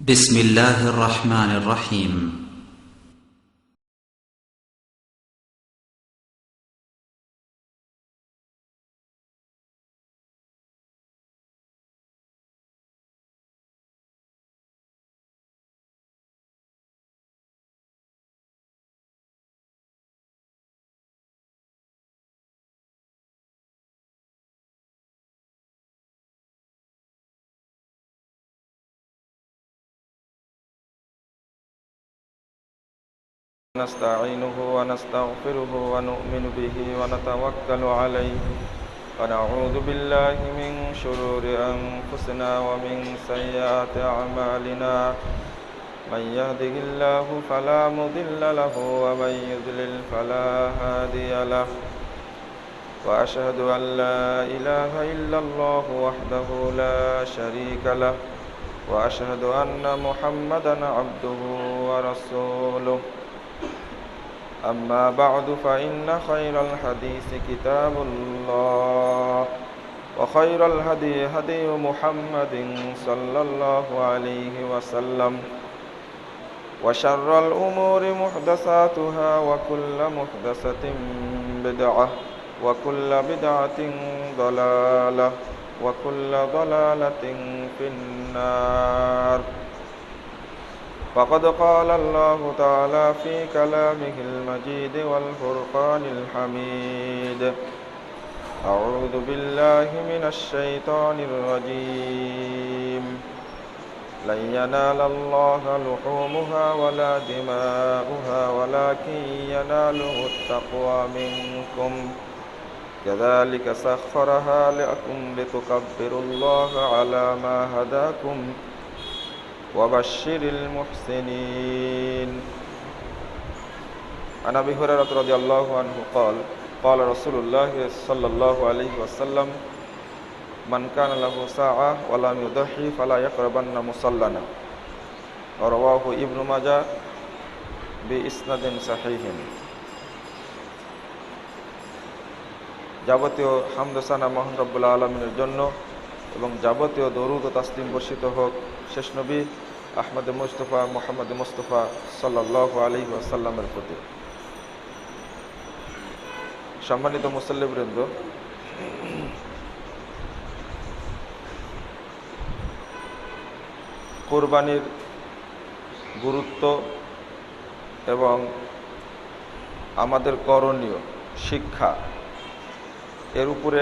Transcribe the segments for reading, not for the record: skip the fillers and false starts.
بسم الله الرحمن الرحيم. نستعينه ونستغفره ونؤمن به ونتوكل عليه ونعوذ بالله من شرور أنفسنا ومن سيئات أعمالنا من يهده الله فلا مضل له ومن يضلل فلا هادي له وأشهد أن لا إله إلا الله وحده لا شريك له وأشهد أن محمدا عبده ورسوله أما بعد فإن خير الحديث كتاب الله وخير الهدي هدي محمد صلى الله عليه وسلم وشر الأمور محدثاتها وكل محدثة بدعة وكل بدعة ضلالة وكل ضلالة في النار. فقد قال الله تعالى في كلامه المجيد والفرقان الحميد: أعوذ بالله من الشيطان الرجيم. لن ينال الله لحومها ولا دماؤها ولكن يناله التقوى منكم كذلك سخرها لكم لتكبروا الله على ما هداكم وبشر المحسنين. عن أبي هريرة رضي الله عنه قال قال رسول الله صلى الله عليه وسلم: من كان له ساعة ولم يضحي فلا يقربن مصلنا. رواه ابن ماجه بإسناد صحيح. যাবতীয় হামদ ও সানা মহান রব্বুল আলামিনের জন্য এবং যাবতীয় দরুদ ও তাসলিম বর্ষিত হোক শেষ নবী আহমদ মুস্তফা মুহাম্মদ মুস্তফা সাল্লাল্লাহু আলাইহি ওয়াসাল্লামের প্রতি। সম্মানিত মুসল্লিবৃন্দ, কুরবানির গুরুত্ব এবং আমাদের করণীয় শিক্ষা এর উপরে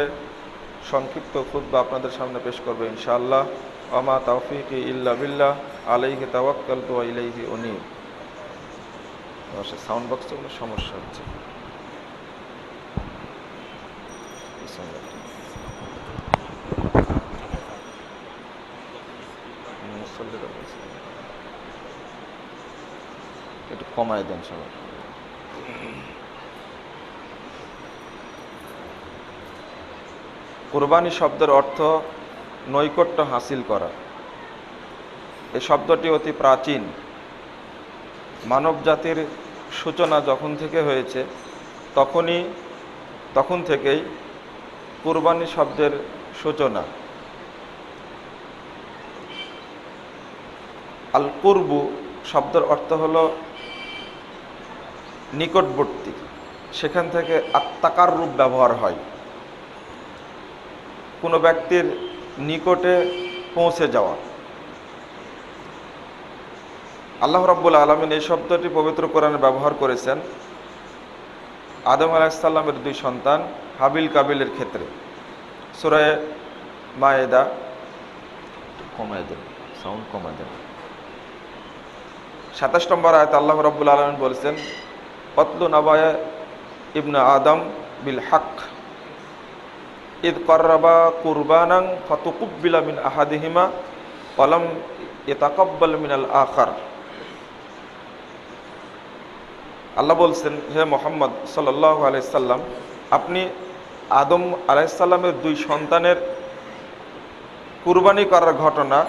সংক্ষিপ্ত খুতবা আপনাদের সামনে পেশ করবে ইনশাআল্লাহ। ওমা তাওফীকি ইল্লা বিল্লাহ, আলাইহি তাওয়াক্কালতু ওয়া ইলাইহি উনীব। সাউন্ড বক্সে কোনো সমস্যা হচ্ছে? একটু কমায় দেন সবাই। কুরবানি শব্দের অর্থ নৈকট্য হাসিল করা। এই শব্দটি অতি প্রাচীন। মানব জাতির সূচনা যখন থেকে হয়েছে তখন থেকেই কুরবানি শব্দের সূচনা। আল কুরবু শব্দের অর্থ হলো নিকটবর্তী, সেখান থেকে আত্মাকার রূপ ব্যবহার হয়, কোনো ব্যক্তির নিকটে পৌঁছে যাওয়া। আল্লাহ রাব্বুল আলামিন এই শব্দটি পবিত্র কোরআনে ব্যবহার করেছেন আদম আলাইহিস সালামের দুই সন্তান হাবিল কাবিলের ক্ষেত্রে। সূরা মায়েদা, কমায় দেন, সাউন্ড কমায় দেন, ২৭ নম্বর আয়াতে আল্লাহ রাব্বুল আলামিন বলেছেন: কতলু নাবায়া ইবনে আদম বিল হক ইদ কররাবা কুরবানান ফাতুকুব্বিলা মিন আহাদিহিমা ওয়ালাম ইয়াতাকাব্বাল মিনাল আখার। আল্লাহ বলছেন, হে মুহাম্মদ সাল্লাল্লাহু আলাইহি সাল্লাম, আপনি আদম আলাইহিস সালামের দুই সন্তানের কুরবানি করার ঘটনা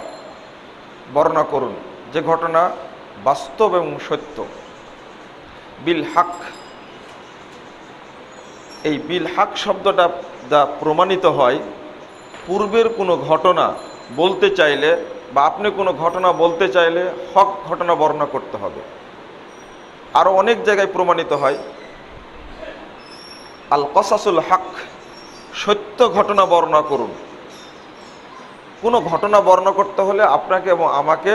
বর্ণনা করুন, যে ঘটনা বাস্তব এবং সত্য। বিল হক, এই বিল হক শব্দটা যা প্রমাণিত হয়, পূর্বের কোনো ঘটনা বলতে চাইলে বা আপনি কোনো ঘটনা বলতে চাইলে হক ঘটনা বর্ণনা করতে হবে। আরও অনেক জায়গায় প্রমাণিত হয় আল কসাসুল হক, সত্য ঘটনা বর্ণনা করুন। কোনো ঘটনা বর্ণনা করতে হলে আপনাকে এবং আমাকে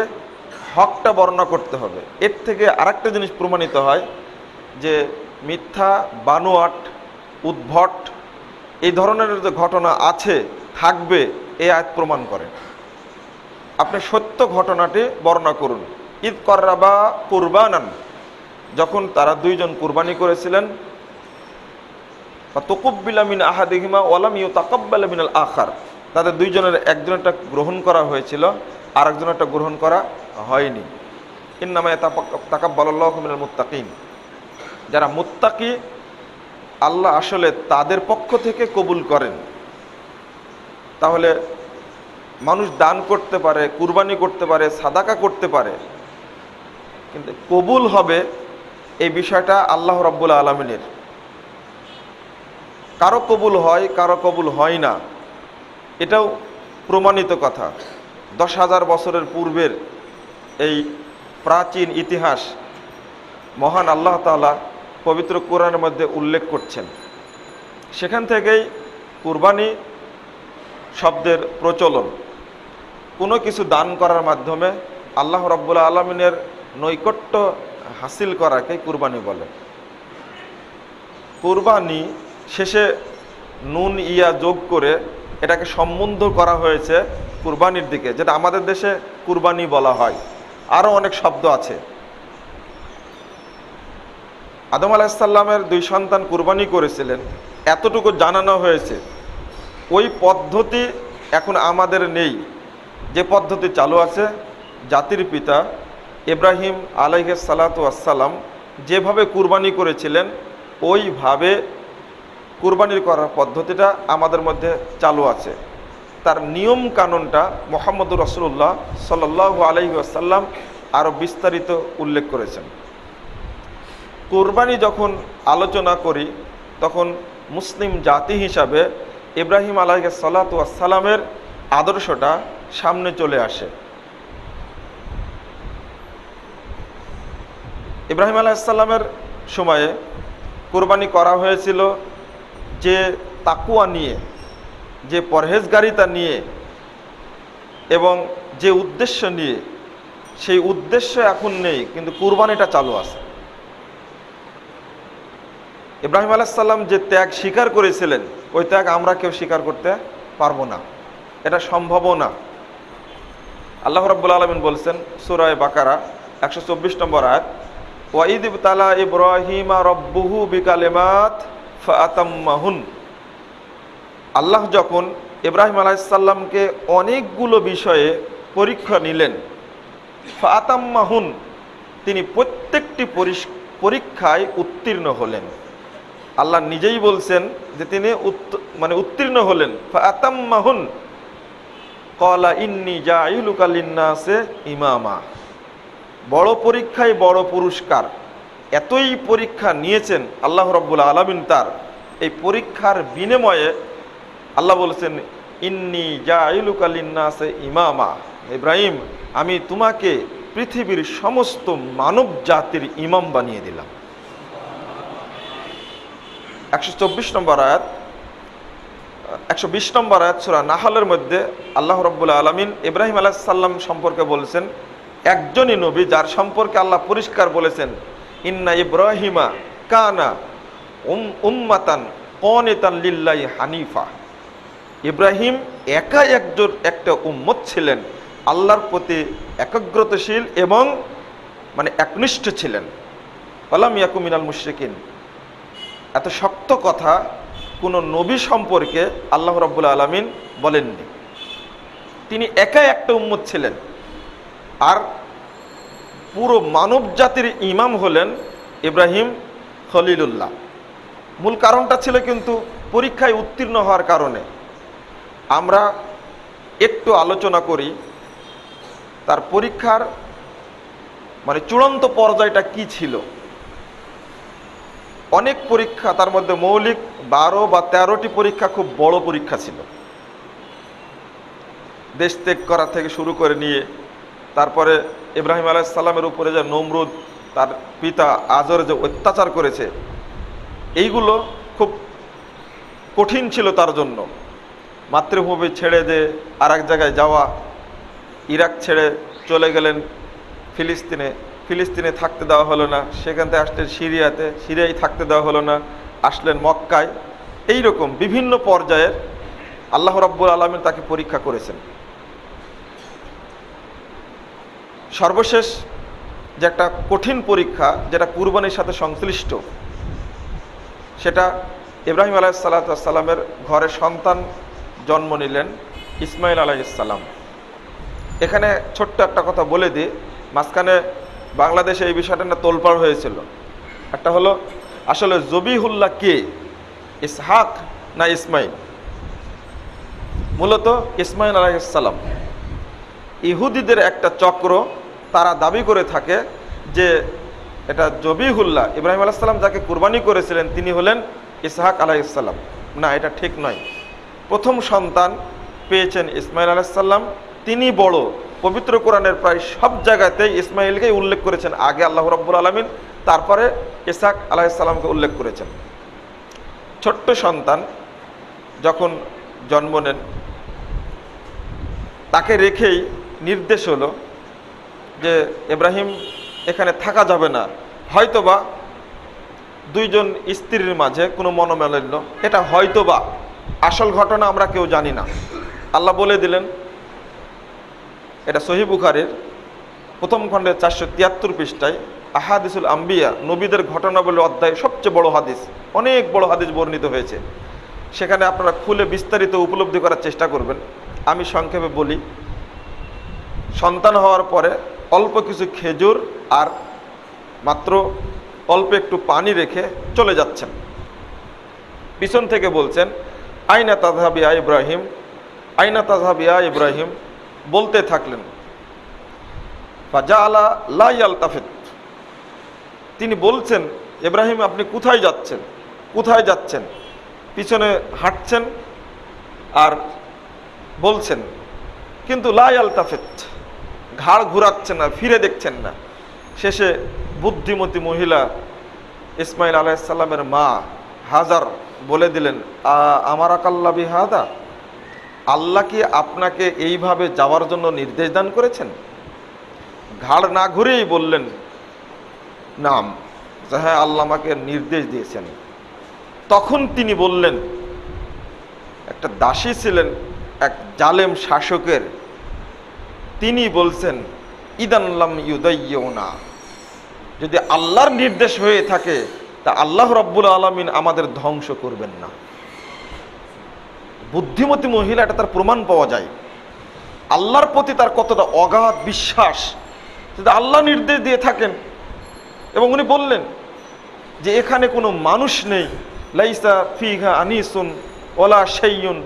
হকটা বর্ণনা করতে হবে। এর থেকে আরেকটা জিনিস প্রমাণিত হয় যে মিথ্যা, বানোয়াট, উদ্ভট এই ধরনের যে ঘটনা আছে, থাকবে, এই আয়াত প্রমাণ করে। আপনি সত্য ঘটনাটি বর্ণনা করুন। ঈদ কররাবা কুরবানান, যখন তারা দুইজন কুরবানি করেছিলেন, তাকাব্বালা মিন আহাদিহিমা ওয়া লাম ইউতাকাব্বালা মিনাল আখার, তাদের দুইজনের একজনেরটা গ্রহণ করা হয়েছিল, আর একজনেরটা গ্রহণ করা হয়নি। ইন্নামা তাকাব্বালাল্লাহু মিনাল মুত্তাকিন, যারা মুত্তাকি আল্লাহ আসলে তাদের পক্ষ থেকে কবুল করেন। তাহলে মানুষ দান করতে পারে, কুরবানি করতে পারে, সাদাকা করতে পারে, কিন্তু কবুল হবে এই বিষয়টা আল্লাহ রাব্বুল আলামিনের। কারো কবুল হয়, কারো কবুল হয় না, এটাও প্রমাণিত কথা। 10,000 বছরের পূর্বের এই প্রাচীন ইতিহাস মহান আল্লাহ তাআলা পবিত্র কোরআনের মধ্যে উল্লেখ করছেন। সেখান থেকেই কুরবানি শব্দের প্রচলন। কোনো কিছু দান করার মাধ্যমে আল্লাহ রাব্বুল আলামিনের নৈকট্য হাসিল করাকে কুরবানি বলে। কুরবানি শেষে নুন ইয়া যোগ করে এটাকে সম্বন্ধ করা হয়েছে কুরবানির দিকে, যেটা আমাদের দেশে কুরবানি বলা হয়। আরও অনেক শব্দ আছে। আদম আলাইহিস সালামের 2 সন্তান কুরবানি করেছিলেন, এতটুকু জানানো হয়েছে। ওই পদ্ধতি এখন আমাদের নেই। যে পদ্ধতি চালু আছে, জাতির পিতা ইব্রাহিম আলাইহিস সালাতু ওয়াসসালাম যেভাবে কুরবানি করেছিলেন, ওইভাবে কুরবানির করার পদ্ধতিটা আমাদের মধ্যে চালু আছে। তার নিয়ম কানুনটা মুহাম্মদুর রাসূলুল্লাহ সাল্লাল্লাহু আলাইহি ওয়াসাল্লাম আরও বিস্তারিত উল্লেখ করেছেন। কুরবানি যখন আলোচনা করি, তখন মুসলিম জাতি হিসাবে ইব্রাহিম আলাইহিস সালাতু ওয়াসসালামের আদর্শটা সামনে চলে আসে। ইব্রাহিম আলাইহিস সালামের সময়ে কুরবানি করা হয়েছিল যে তাকওয়া নিয়ে, যে পরহেজগারিতা নিয়ে এবং যে উদ্দেশ্য নিয়ে, সেই উদ্দেশ্য এখন নেই, কিন্তু কুরবানিটা চালু আছে। ইব্রাহিম আলাইহিস সালাম যে ত্যাগ স্বীকার করেছিলেন, ওই ত্যাগ আমরা কেউ স্বীকার করতে পারবো না, এটা সম্ভবও না। আল্লাহ রাব্বুল আলামিন বলছেন সূরা বাকারা 124 নম্বর আয়াত, ওয়াইদ ইবতালা ইব্রাহিমা রাব্বুহু বিকালিমাত ফাআতাম্মাহুন। আল্লাহ যখন ইব্রাহিম আলাইহিস সালামকে অনেকগুলো বিষয়ে পরীক্ষা নিলেন, ফাআতাম্মাহুন, তিনি প্রত্যেকটি পরীক্ষায় উত্তীর্ণ হলেন। আল্লাহ নিজেই বলছেন যে তিনি উত্তীর্ণ হলেন। ফাআতাম্মাহুন ক্বালা ইন্নী জাইলুকা লিন্নাসে ইমামা। বড় পরীক্ষায় বড় পুরস্কার। এতই পরীক্ষা নিয়েছেন আল্লাহ রাব্বুল আলামিন, তার এই পরীক্ষার বিনিময়ে আল্লাহ বলছেন ইন্নী জাইলুকা লিন্নাসে ইমামা, ইব্রাহিম আমি তোমাকে পৃথিবীর সমস্ত মানব জাতির ইমাম বানিয়ে দিলাম। 124 নম্বর আয়াত, 120 নম্বর আয়াত সূরা নাহলের মধ্যে আল্লাহ রাব্বুল আলামিন ইব্রাহিম আলাইহিস সালাম সম্পর্কে বলেছেন, একজনই নবী যার সম্পর্কে আল্লাহ পরিষ্কার বলেছেন ইন্না ইব্রাহিমা কানা উম্মাতান কানিতান লিল্লাহি হানিফা। ইব্রাহিম একাই একটা উম্মত ছিলেন, আল্লাহর প্রতি একাগ্রতাশীল এবং একনিষ্ঠ ছিলেন। ওয়ালাম ইয়াকু মিনাল মুশরিকিন। এত শক্ত কথা কোনো নবী সম্পর্কে আল্লাহ রাব্বুল আলামিন বলেননি। তিনি একাই একটা উম্মত ছিলেন, আর পুরো মানব জাতির ইমাম হলেন ইব্রাহিম খলিলুল্লাহ। মূল কারণটা ছিল কিন্তু পরীক্ষায় উত্তীর্ণ হওয়ার কারণে। আমরা একটু আলোচনা করি তার পরীক্ষার চূড়ান্ত পর্যায়টা কি ছিল। অনেক পরীক্ষা, তার মধ্যে মৌলিক 12 বা 13টি পরীক্ষা খুব বড় পরীক্ষা ছিল। দেশ ত্যাগ করা থেকে শুরু করে নিয়ে তারপরে ইব্রাহিম আলাইহিস সালামের উপরে যে নমরুদ তার পিতা আজর যে অত্যাচার করেছে, এইগুলো খুব কঠিন ছিল তার জন্য। মাতৃভূমি ছেড়ে যে আর এক জায়গায় যাওয়া, ইরাক ছেড়ে চলে গেলেন ফিলিস্তিনে থাকতে দেওয়া হলো না, সেখান থেকে আসলেন সিরিয়ায় থাকতে দেওয়া হলো না, আসলেন মক্কায়। এই রকম বিভিন্ন পর্যায়ের আল্লাহ রাব্বুল আলামিন তাকে পরীক্ষা করেছেন। সর্বশেষ যে একটা কঠিন পরীক্ষা, যেটা কুরবানির সাথে সংশ্লিষ্ট, সেটা ইব্রাহিম আলাইহিস সালামের ঘরে সন্তান জন্ম নিলেন ইসমাইল আলাইহিস সালাম। এখানে ছোট্ট একটা কথা বলে দিই, মাঝখানে বাংলাদেশে এই বিষয়টা না তোলপাড় হয়েছিল। একটা হলো আসলে জবিহুল্লাহ কে, ইসহাক না ইসমাইল? মূলত ইসমাইল আলাইহিস সালাম। ইহুদিদের একটা চক্র, তারা দাবি করে থাকে যে এটা জবিহুল্লাহ, ইব্রাহিম আলাইহিস সালাম যাকে কুরবানি করেছিলেন তিনি হলেন ইসহাক আলাইহিস সালাম। না, এটা ঠিক নয়। প্রথম সন্তান পেয়েছেন ইসমাইল আলাইহিস সালাম, তিনি বড়। পবিত্র কোরআনের প্রায় সব জায়গাতেই ইসমাইলকেই উল্লেখ করেছেন আগে আল্লাহ রাব্বুল আলামিন, তারপরে ইসহাক আলাইহিস সালামকে উল্লেখ করেছেন। ছোট্ট সন্তান যখন জন্ম নেন, তাকে রেখেই নির্দেশ হলো যে ইব্রাহিম এখানে থাকা যাবে না, হয়তোবা দুইজন স্ত্রীর মাঝে কোনো মনোমালিন্য, এটা হয়তোবা, আসল ঘটনা আমরা কেউ জানি না। আল্লাহ বলে দিলেন, এটা সহিহ বুখারীর প্রথম খণ্ডে 473 পৃষ্ঠায় আহাদিসুল আম্বিয়া, নবীদের ঘটনাবলী অধ্যায় সবচেয়ে বড় হাদিস, অনেক বড় হাদিস বর্ণিত হয়েছে। সেখানে আপনারা খুলে বিস্তারিত উপলব্ধি করার চেষ্টা করবেন। আমি সংক্ষেপে বলি, সন্তান হওয়ার পরে অল্প কিছু খেজুর আর মাত্র অল্প একটু পানি রেখে চলে যাচ্ছেন। পিছন থেকে বলছেন, আইনা তাযহাবিয়া ইব্রাহিম, আইনা তাযহাবিয়া ইব্রাহিম, বলতে থাকলেন। ফাজাআলা লা ইয়ালতাফিত, তিনি বলছেন, ইব্রাহিম আপনি কোথায় যাচ্ছেন, কোথায় যাচ্ছেন? পিছনে হাঁটছেন আর বলছেন, কিন্তু লা ইয়ালতাফিত, ঘাড় ঘুরাচ্ছেন না, ফিরে দেখছেন না। শেষে বুদ্ধিমতী মহিলা ইসমাইল আলাইহিস সালামের মা হাজার বলে দিলেন, আমারাকাল্লাহ বিহাদা, আল্লাহ কি আপনাকে এইভাবে যাওয়ার জন্য নির্দেশ দান করেছেন? ঘাড় না ঘুরেই বললেন নাম, হ্যাঁ আল্লাহ আমাকে নির্দেশ দিয়েছেন। তখন তিনি বললেন, একটা দাসী ছিলেন এক জালেম শাসকের, তিনি বলছেন, ইদান লাম ইউদাইয়ুনা, যদি আল্লাহর নির্দেশ হয়ে থাকে তা আল্লাহ রাব্বুল আলামিন আমাদের ধ্বংস করবেন না। বুদ্ধিমতী মহিলা, এটা তার প্রমাণ পাওয়া যায়। আল্লাহর প্রতি তার কতটা অগাধ বিশ্বাস, যদি আল্লাহ নির্দেশ দিয়ে থাকেন। এবং উনি বললেন যে এখানে কোনো মানুষ নেই, লাইসা ফিহা আনিসুন ওয়ালা শাইয়ুন,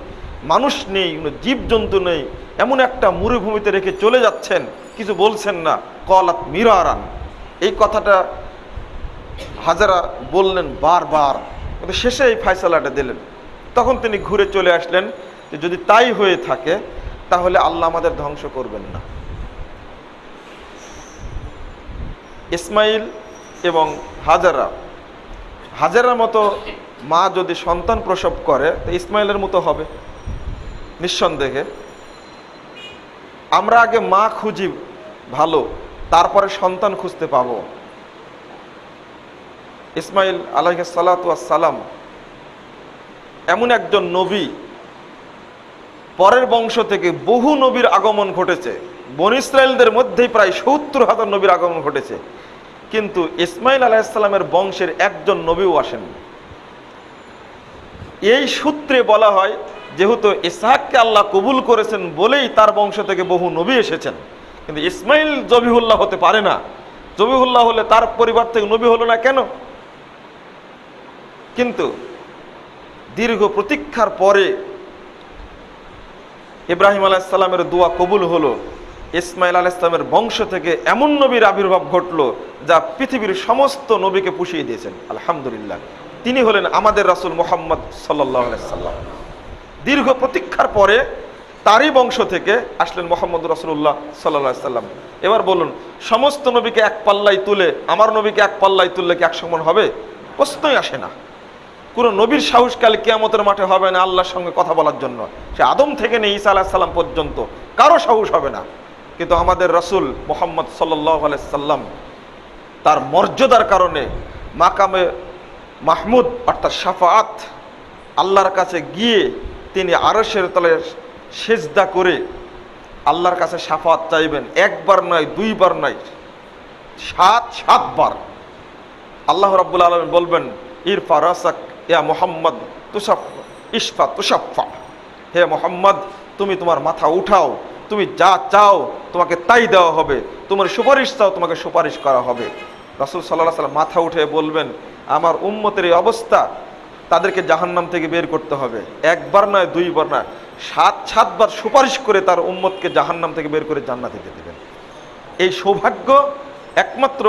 মানুষ নেই, কোনো জীবজন্তু নেই, এমন একটা মরুভূমিতে রেখে চলে যাচ্ছেন, কিছু বলছেন না। কলাত মিরারান, এই কথাটা হাজারা বললেন বারবার, কিন্তু শেষে এই ফয়সালাটা দিলেন। তখন তিনি ঘুরে চলে আসলেন যে যদি তাই হয়ে থাকে তাহলে আল্লাহ আমাদের ধ্বংস করবেন না। ইসমাইল এবং হাজারার মতো মা যদি সন্তান প্রসব করে তো ইসমাইলের মতো হবে নিঃসন্দেহে। আমরা আগে মা খুঁজি ভালো, তারপরে সন্তান খুঁজতে পাবো। ইসমাইল আলাইহিস সালাতু ওয়াস সালাম এমন একজন নবী, পরের বংশ থেকে বহু নবীর আগমন ঘটেছে। বনী ইসরায়েলদের মধ্যেই প্রায় ৭০,০০০ নবীর আগমন ঘটেছে, কিন্তু ইসমাইল আলাইহিস সালামের বংশের একজন নবীও আসেননি। এই সূত্রে বলা হয়, যেহেতু ইসহাককে আল্লাহ কবুল করেছেন বলেই তার বংশ থেকে বহু নবী এসেছেন, কিন্তু ইসমাইল জবিহুল্লাহ হতে পারে না। জবিহুল্লাহ হলে তার পরিবার থেকে নবী হলো না কেন? কিন্তু দীর্ঘ প্রতীক্ষার পরে ইব্রাহিম আলাইহিস সালামের দোয়া কবুল হলো। ইসমাইল আলাইহিস সালামের বংশ থেকে এমন নবীর আবির্ভাব ঘটলো যা পৃথিবীর সমস্ত নবীকে পুষিয়ে দিয়েছেন। আলহামদুলিল্লাহ, তিনি হলেন আমাদের রাসূল মুহাম্মদ সাল্লাল্লাহু আলাইহি সাল্লাম। দীর্ঘ প্রতীক্ষার পরে তারই বংশ থেকে আসলেন মুহাম্মদ রাসূলুল্লাহ সাল্লাল্লাহু আলাইহি সাল্লাম। এবার বলুন, সমস্ত নবীকে এক পাল্লায় তুলে আমার নবীকে এক পাল্লায় তুললে কি এক সমান হবে? প্রশ্নই আসে না। কোন নবীর সাহস কাল কিয়ামতের মাঠে হবে না আল্লাহর সঙ্গে কথা বলার জন্য। সে আদম থেকে নিয়ে ঈসা আলাইহিস সালাম পর্যন্ত কারো সাহস হবে না। কিন্তু আমাদের রাসূল মুহাম্মদ সাল্লাল্লাহু আলাইহি সাল্লাম তার মর্যাদার কারণে মাকামে মাহমুদ অর্থাৎ শাফাআত, আল্লাহর কাছে গিয়ে তিনি আরশের তলে সেজদা করে আল্লাহর কাছে শাফাআত চাইবেন। একবার নয়, দুইবার নয়, 7 বার। আল্লাহ রাব্বুল আলামিন বলবেন, ইরফা রাসাক ইয়া মুহাম্মদ তুশাফা ইশফা তুশাফা, হে মুহাম্মদ তুমি তোমার মাথা উঠাও, তুমি যা চাও তোমাকে তাই দেওয়া হবে, তোমার সুপারিশ চাও তোমাকে সুপারিশ করা হবে। রাসূল সাল্লাল্লাহু আলাইহি ওয়াসাল্লাম মাথা উঠে বলবেন, আমার উম্মতের এই অবস্থা, তাদেরকে জাহান্নাম থেকে বের করতে হবে। একবার নয়, দুইবার নয়, 7 বার সুপারিশ করে তার উম্মতকে জাহান্নাম থেকে বের করে জান্নাতে যেতে দেবেন। এই সৌভাগ্য একমাত্র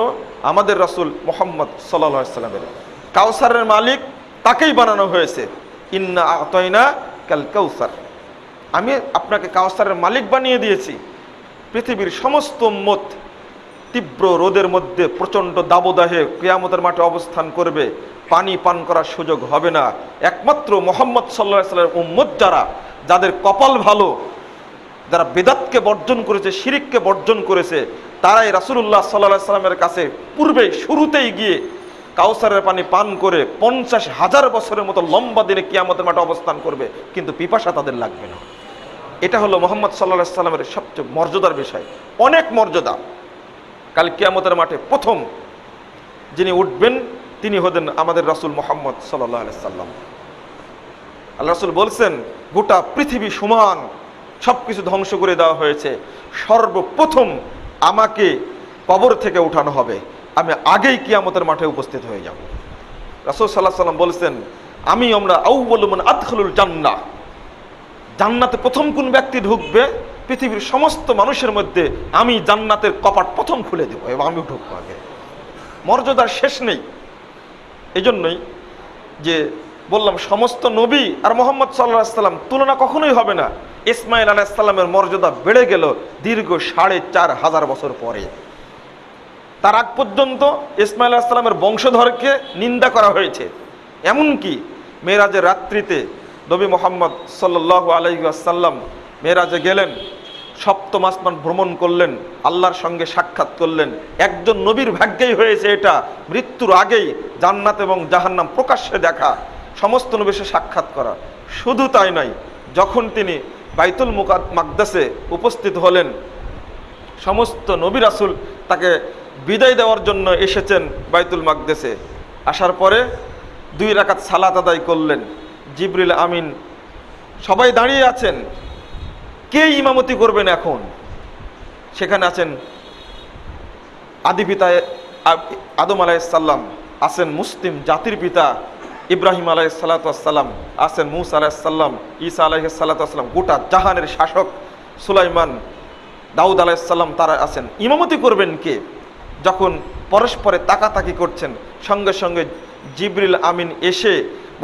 আমাদের রাসূল মুহাম্মদ সাল্লাল্লাহু আলাইহি ওয়াসাল্লামের। কাউসারের মালিক তাকেই বানানো হয়েছে, ইন্না আতাইনা কাল কাউসার, আমি আপনাকে কাউসারের মালিক বানিয়ে দিয়েছি। পৃথিবীর সমস্ত উম্মত তীব্র রোদের মধ্যে প্রচণ্ড দাবদাহে কিয়ামতের মাঠে অবস্থান করবে, পানি পান করার সুযোগ হবে না। একমাত্র মুহাম্মদ সাল্লাল্লাহু আলাইহি ওয়াসাল্লামের উম্মত যারা, যাদের কপাল ভালো, যারা বেদাতকে বর্জন করেছে, শিরিককে বর্জন করেছে, তারাই রাসূলুল্লাহ সাল্লাল্লাহু আলাইহি ওয়াসাল্লামের কাছে পূর্বেই শুরুতেই গিয়ে কাউসারের পানি পান করে 50,000 বছরের মতো লম্বা দিনে কিয়ামতের মাঠে অবস্থান করবে, কিন্তু পিপাসা তাদের লাগবে না। এটা হলো মুহাম্মদ সাল্লাল্লাহু আলাইহি ওয়াসাল্লামের সবচেয়ে মর্যাদার বিষয়, অনেক মর্যাদা। কাল কিয়ামতের মাঠে প্রথম যিনি উঠবেন তিনি হলেন আমাদের রাসূল মুহাম্মদ সাল্লাল্লাহু আলাইহি ওয়াসাল্লাম। আল্লাহ রাসূল বলছেন, গোটা পৃথিবী সমান, সবকিছু ধ্বংস করে দেওয়া হয়েছে, সর্বপ্রথম আমাকে কবর থেকে উঠানো হবে, আমি আগেই কিয়ামতের মাঠে উপস্থিত হয়ে যাব। রাসূল সাল্লাল্লাহু আলাইহি ওয়াসাল্লাম বলছেন, আমরা আউয়ালু মান আদখালুল জান্নাহ, জান্নাতে প্রথম কোন ব্যক্তি ঢুকবে, পৃথিবীর সমস্ত মানুষের মধ্যে আমি জান্নাতের কপাট প্রথম খুলে দেব এবং আমি ঢুকবো আগে। মর্যাদার শেষ নেই। এই জন্যই যে বললাম, সমস্ত নবী আর মুহাম্মদ সাল্লাল্লাহু আলাইহি ওয়াসাল্লাম তুলনা কখনোই হবে না। ইসমাঈল আলাইহিস সালামের মর্যাদা বেড়ে গেল দীর্ঘ 4,500 বছর পরে। তার আগ পর্যন্ত ইসমাঈল আলাইহিস সালামের বংশধরকে নিন্দা করা হয়েছে। এমনকি মেরাজের রাত্রিতে নবী মুহাম্মদ সাল্লাল্লাহু আলাইহি ওয়াসাল্লাম মেরাজে গেলেন, 7ম আসমান ভ্রমণ করলেন, আল্লাহর সঙ্গে সাক্ষাৎ করলেন। একজন নবীর ভাগ্যেই হয়েছে এটা, মৃত্যুর আগেই জান্নাত এবং জাহান্নাম প্রকাশ্যে দেখা, সমস্ত নবীর সাথে সাক্ষাৎ করা। শুধু তাই নয়, যখন তিনি বাইতুল মাকদাসে উপস্থিত হলেন, সমস্ত নবী রাসূল তাকে বিদায় দেওয়ার জন্য এসেছেন বাইতুল মাকদাসে। আসার পরে 2 রাকাত সালাত আদায় করলেন। জিবরিল আমিন সবাই দাঁড়িয়ে আছেন, কে ইমামতি করবেন এখন? সেখানে আছেন আদি পিতা আদম আলাইহিস সালাম, আছেন মুসলিম জাতির পিতা ইব্রাহিম আলাইহিস সালাতু ওয়াস সালাম, আছেন মূসা আলাইহিস সালাম, ঈসা আলাইহিস সালাতু ওয়াস সালাম, গোটা জাহানের শাসক সুলাইমান, দাউদ আলাইহিস সালাম, তারা আছেন। ইমামতি করবেন কে? যখন পরস্পরে তাকাতাকি করছেন, সঙ্গে সঙ্গে জিবরিল আমিন এসে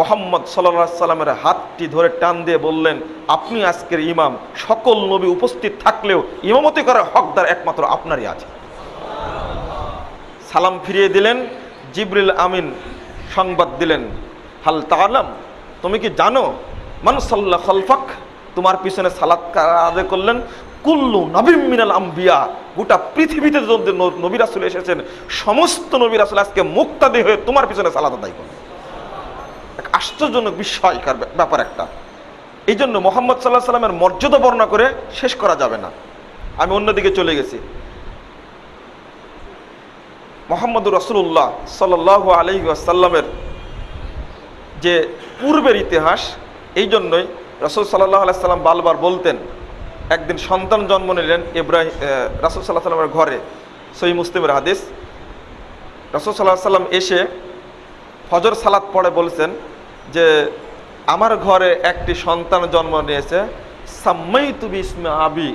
মুহাম্মদ সাল্লাল্লাহু আলাইহি সাল্লামের হাতটি ধরে টান দিয়ে বললেন, আপনি আজকের ইমাম। সকল নবী উপস্থিত থাকলেও ইমামতি করার হকদার একমাত্র আপনারই আছে। সালাম ফিরিয়ে দিলেন। জিবরিল আমিন সংবাদ দিলেন, হাল তাআলাম, তুমি কি জানো মান সাল্লা খালফাক, তোমার পিছনে সালাত আদায় করলেন কুল্লু নবীম মিনাল আম্বিয়া, গোটা পৃথিবীতে যত নবী রাসূল এসেছেন সমস্ত নবী রাসূল আজকে মুক্তাদি হয়ে তোমার পিছনে সালাত আদায় করলেন। এক আশ্চর্যজনক বিস্ময়কর ব্যাপার একটা। এই জন্য মুহাম্মদ সাল্লাল্লাহু আলাইহি সাল্লামের মর্যাদা বর্ণনা করে শেষ করা যাবে না। আমি অন্যদিকে চলে গেছি। মুহাম্মদুর রাসূলুল্লাহ সাল্লাল্লাহু আলাইহি ওয়াসাল্লামের যে পূর্বের ইতিহাস, এই জন্যই রাসূল সাল্লাল্লাহু আলাইহি সাল্লাম বারবার বলতেন, একদিন সন্তান জন্ম নিলেন ইব্রাহিম, রাসূল সাল্লাল্লাহু আলাইহি সাল্লামের ঘরে, সহিহ মুসলিমের হাদিস। রাসূল সাল্লাল্লাহু আলাইহি সাল্লাম এসে ফজর সালাত পড়ে বলছেন যে আমার ঘরে একটি সন্তান জন্ম নিয়েছে, সাম্মাইতু বিসমি আবি,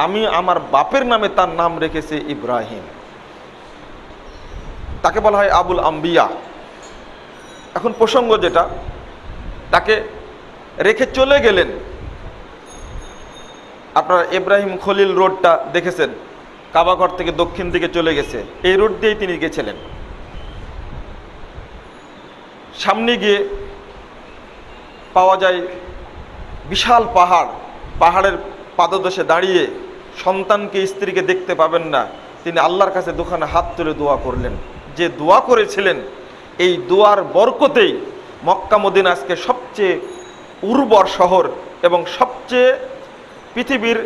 আমি আমার বাপের নামে তার নাম রেখেছি ইব্রাহিম। তাকে বলা হয় আবুল আম্বিয়া। এখন প্রসঙ্গ যেটা, তাকে রেখে চলে গেলেন, আপনারা ইব্রাহিম খলিল রোডটা দেখেছেন, কাবাঘর থেকে দক্ষিণ দিকে চলে গেছে, এই রোড দিয়েই তিনি গেছিলেন। সামনে গিয়ে পাওয়া যায় বিশাল পাহাড়, পাহাড়ের পাদদেশে দাঁড়িয়ে সন্তানকে স্ত্রীকে দেখতে পাবেন না, তিনি আল্লাহর কাছে দুখানা হাত তুলে দোয়া করলেন। যে দোয়া করেছিলেন এই দোয়ার বরকতেই মক্কা মদিনা আজকে সবচেয়ে উর্বর শহর এবং সবচেয়ে পৃথিবীর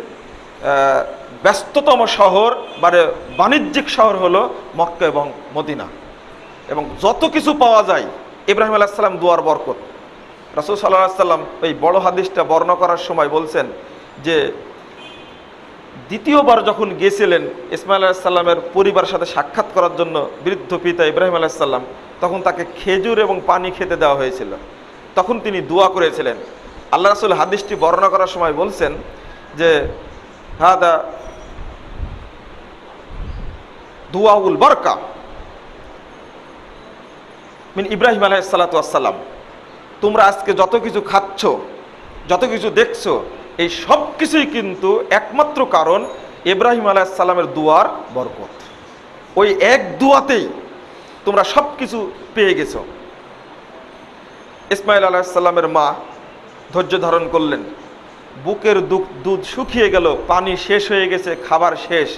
ব্যস্ততম শহর মানে বাণিজ্যিক শহর হলো মক্কা এবং মদিনা। এবং যত কিছু পাওয়া যায় ইব্রাহিম আলাইহিস সালাম দোয়ার বরকত। রাসূল সাল্লাল্লাহু আলাইহি সাল্লাম এই বড় হাদিসটা বর্ণনা করার সময় বলছেন যে দ্বিতীয়বার যখন গিয়েছিলেন ইসমাইল আলাইহিস সালামের পরিবারের সাথে সাক্ষাৎ করার জন্য বৃদ্ধ পিতা ইব্রাহিম আলাইহিস সালাম, তখন তাকে খেজুর এবং পানি খেতে দেওয়া হয়েছিল। তখন তিনি দোয়া করেছিলেন। আল্লাহ রাসূল হাদিসটি বর্ণনা করার সময় বলছেন যে হাদা দুআউল বারকা মিন ইব্রাহিম আলাইহিস সালাতু ওয়াস সালাম। তোমরা আজকে যত কিছু খাচ্ছ, যত কিছু দেখছো, এই সব কিছুই কিন্তু একমাত্র কারণ ইব্রাহিম আলাইহিস সালামের দুয়ার বরকত। ওই এক দুয়াতেই তোমরা সব কিছু পেয়ে গেছো। ইসমাইল আলাইহিস সালামের মা ধৈর্য ধারণ করলেন। বুকের দুধ শুকিয়ে গেল, পানি শেষ হয়ে গেছে, খাবার শেষ,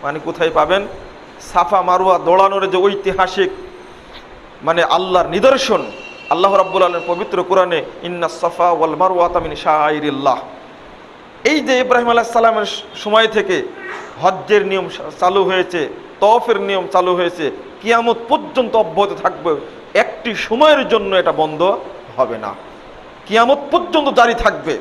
পানি কোথায় পাবেন? সাফা মারওয়া দৌড়ানোর যে ঐতিহাসিক মানে আল্লাহর নিদর্শন, আল্লাহ রাব্বুল আলামিন পবিত্র কোরআনে ইন্নাস সাফা ওয়াল মারওয়াতা মিন শাআইরিল্লাহ, এই যে ইব্রাহিম আলাইহিস সালামের সময় থেকে হজ্জের নিয়ম চালু হয়েছে, তওয়াফের নিয়ম চালু হয়েছে, কিয়ামত পর্যন্ত অব্যাহত থাকবে, একটি সময়ের জন্য এটা বন্ধ হবে না, কিয়ামত পর্যন্ত জারি থাকবে।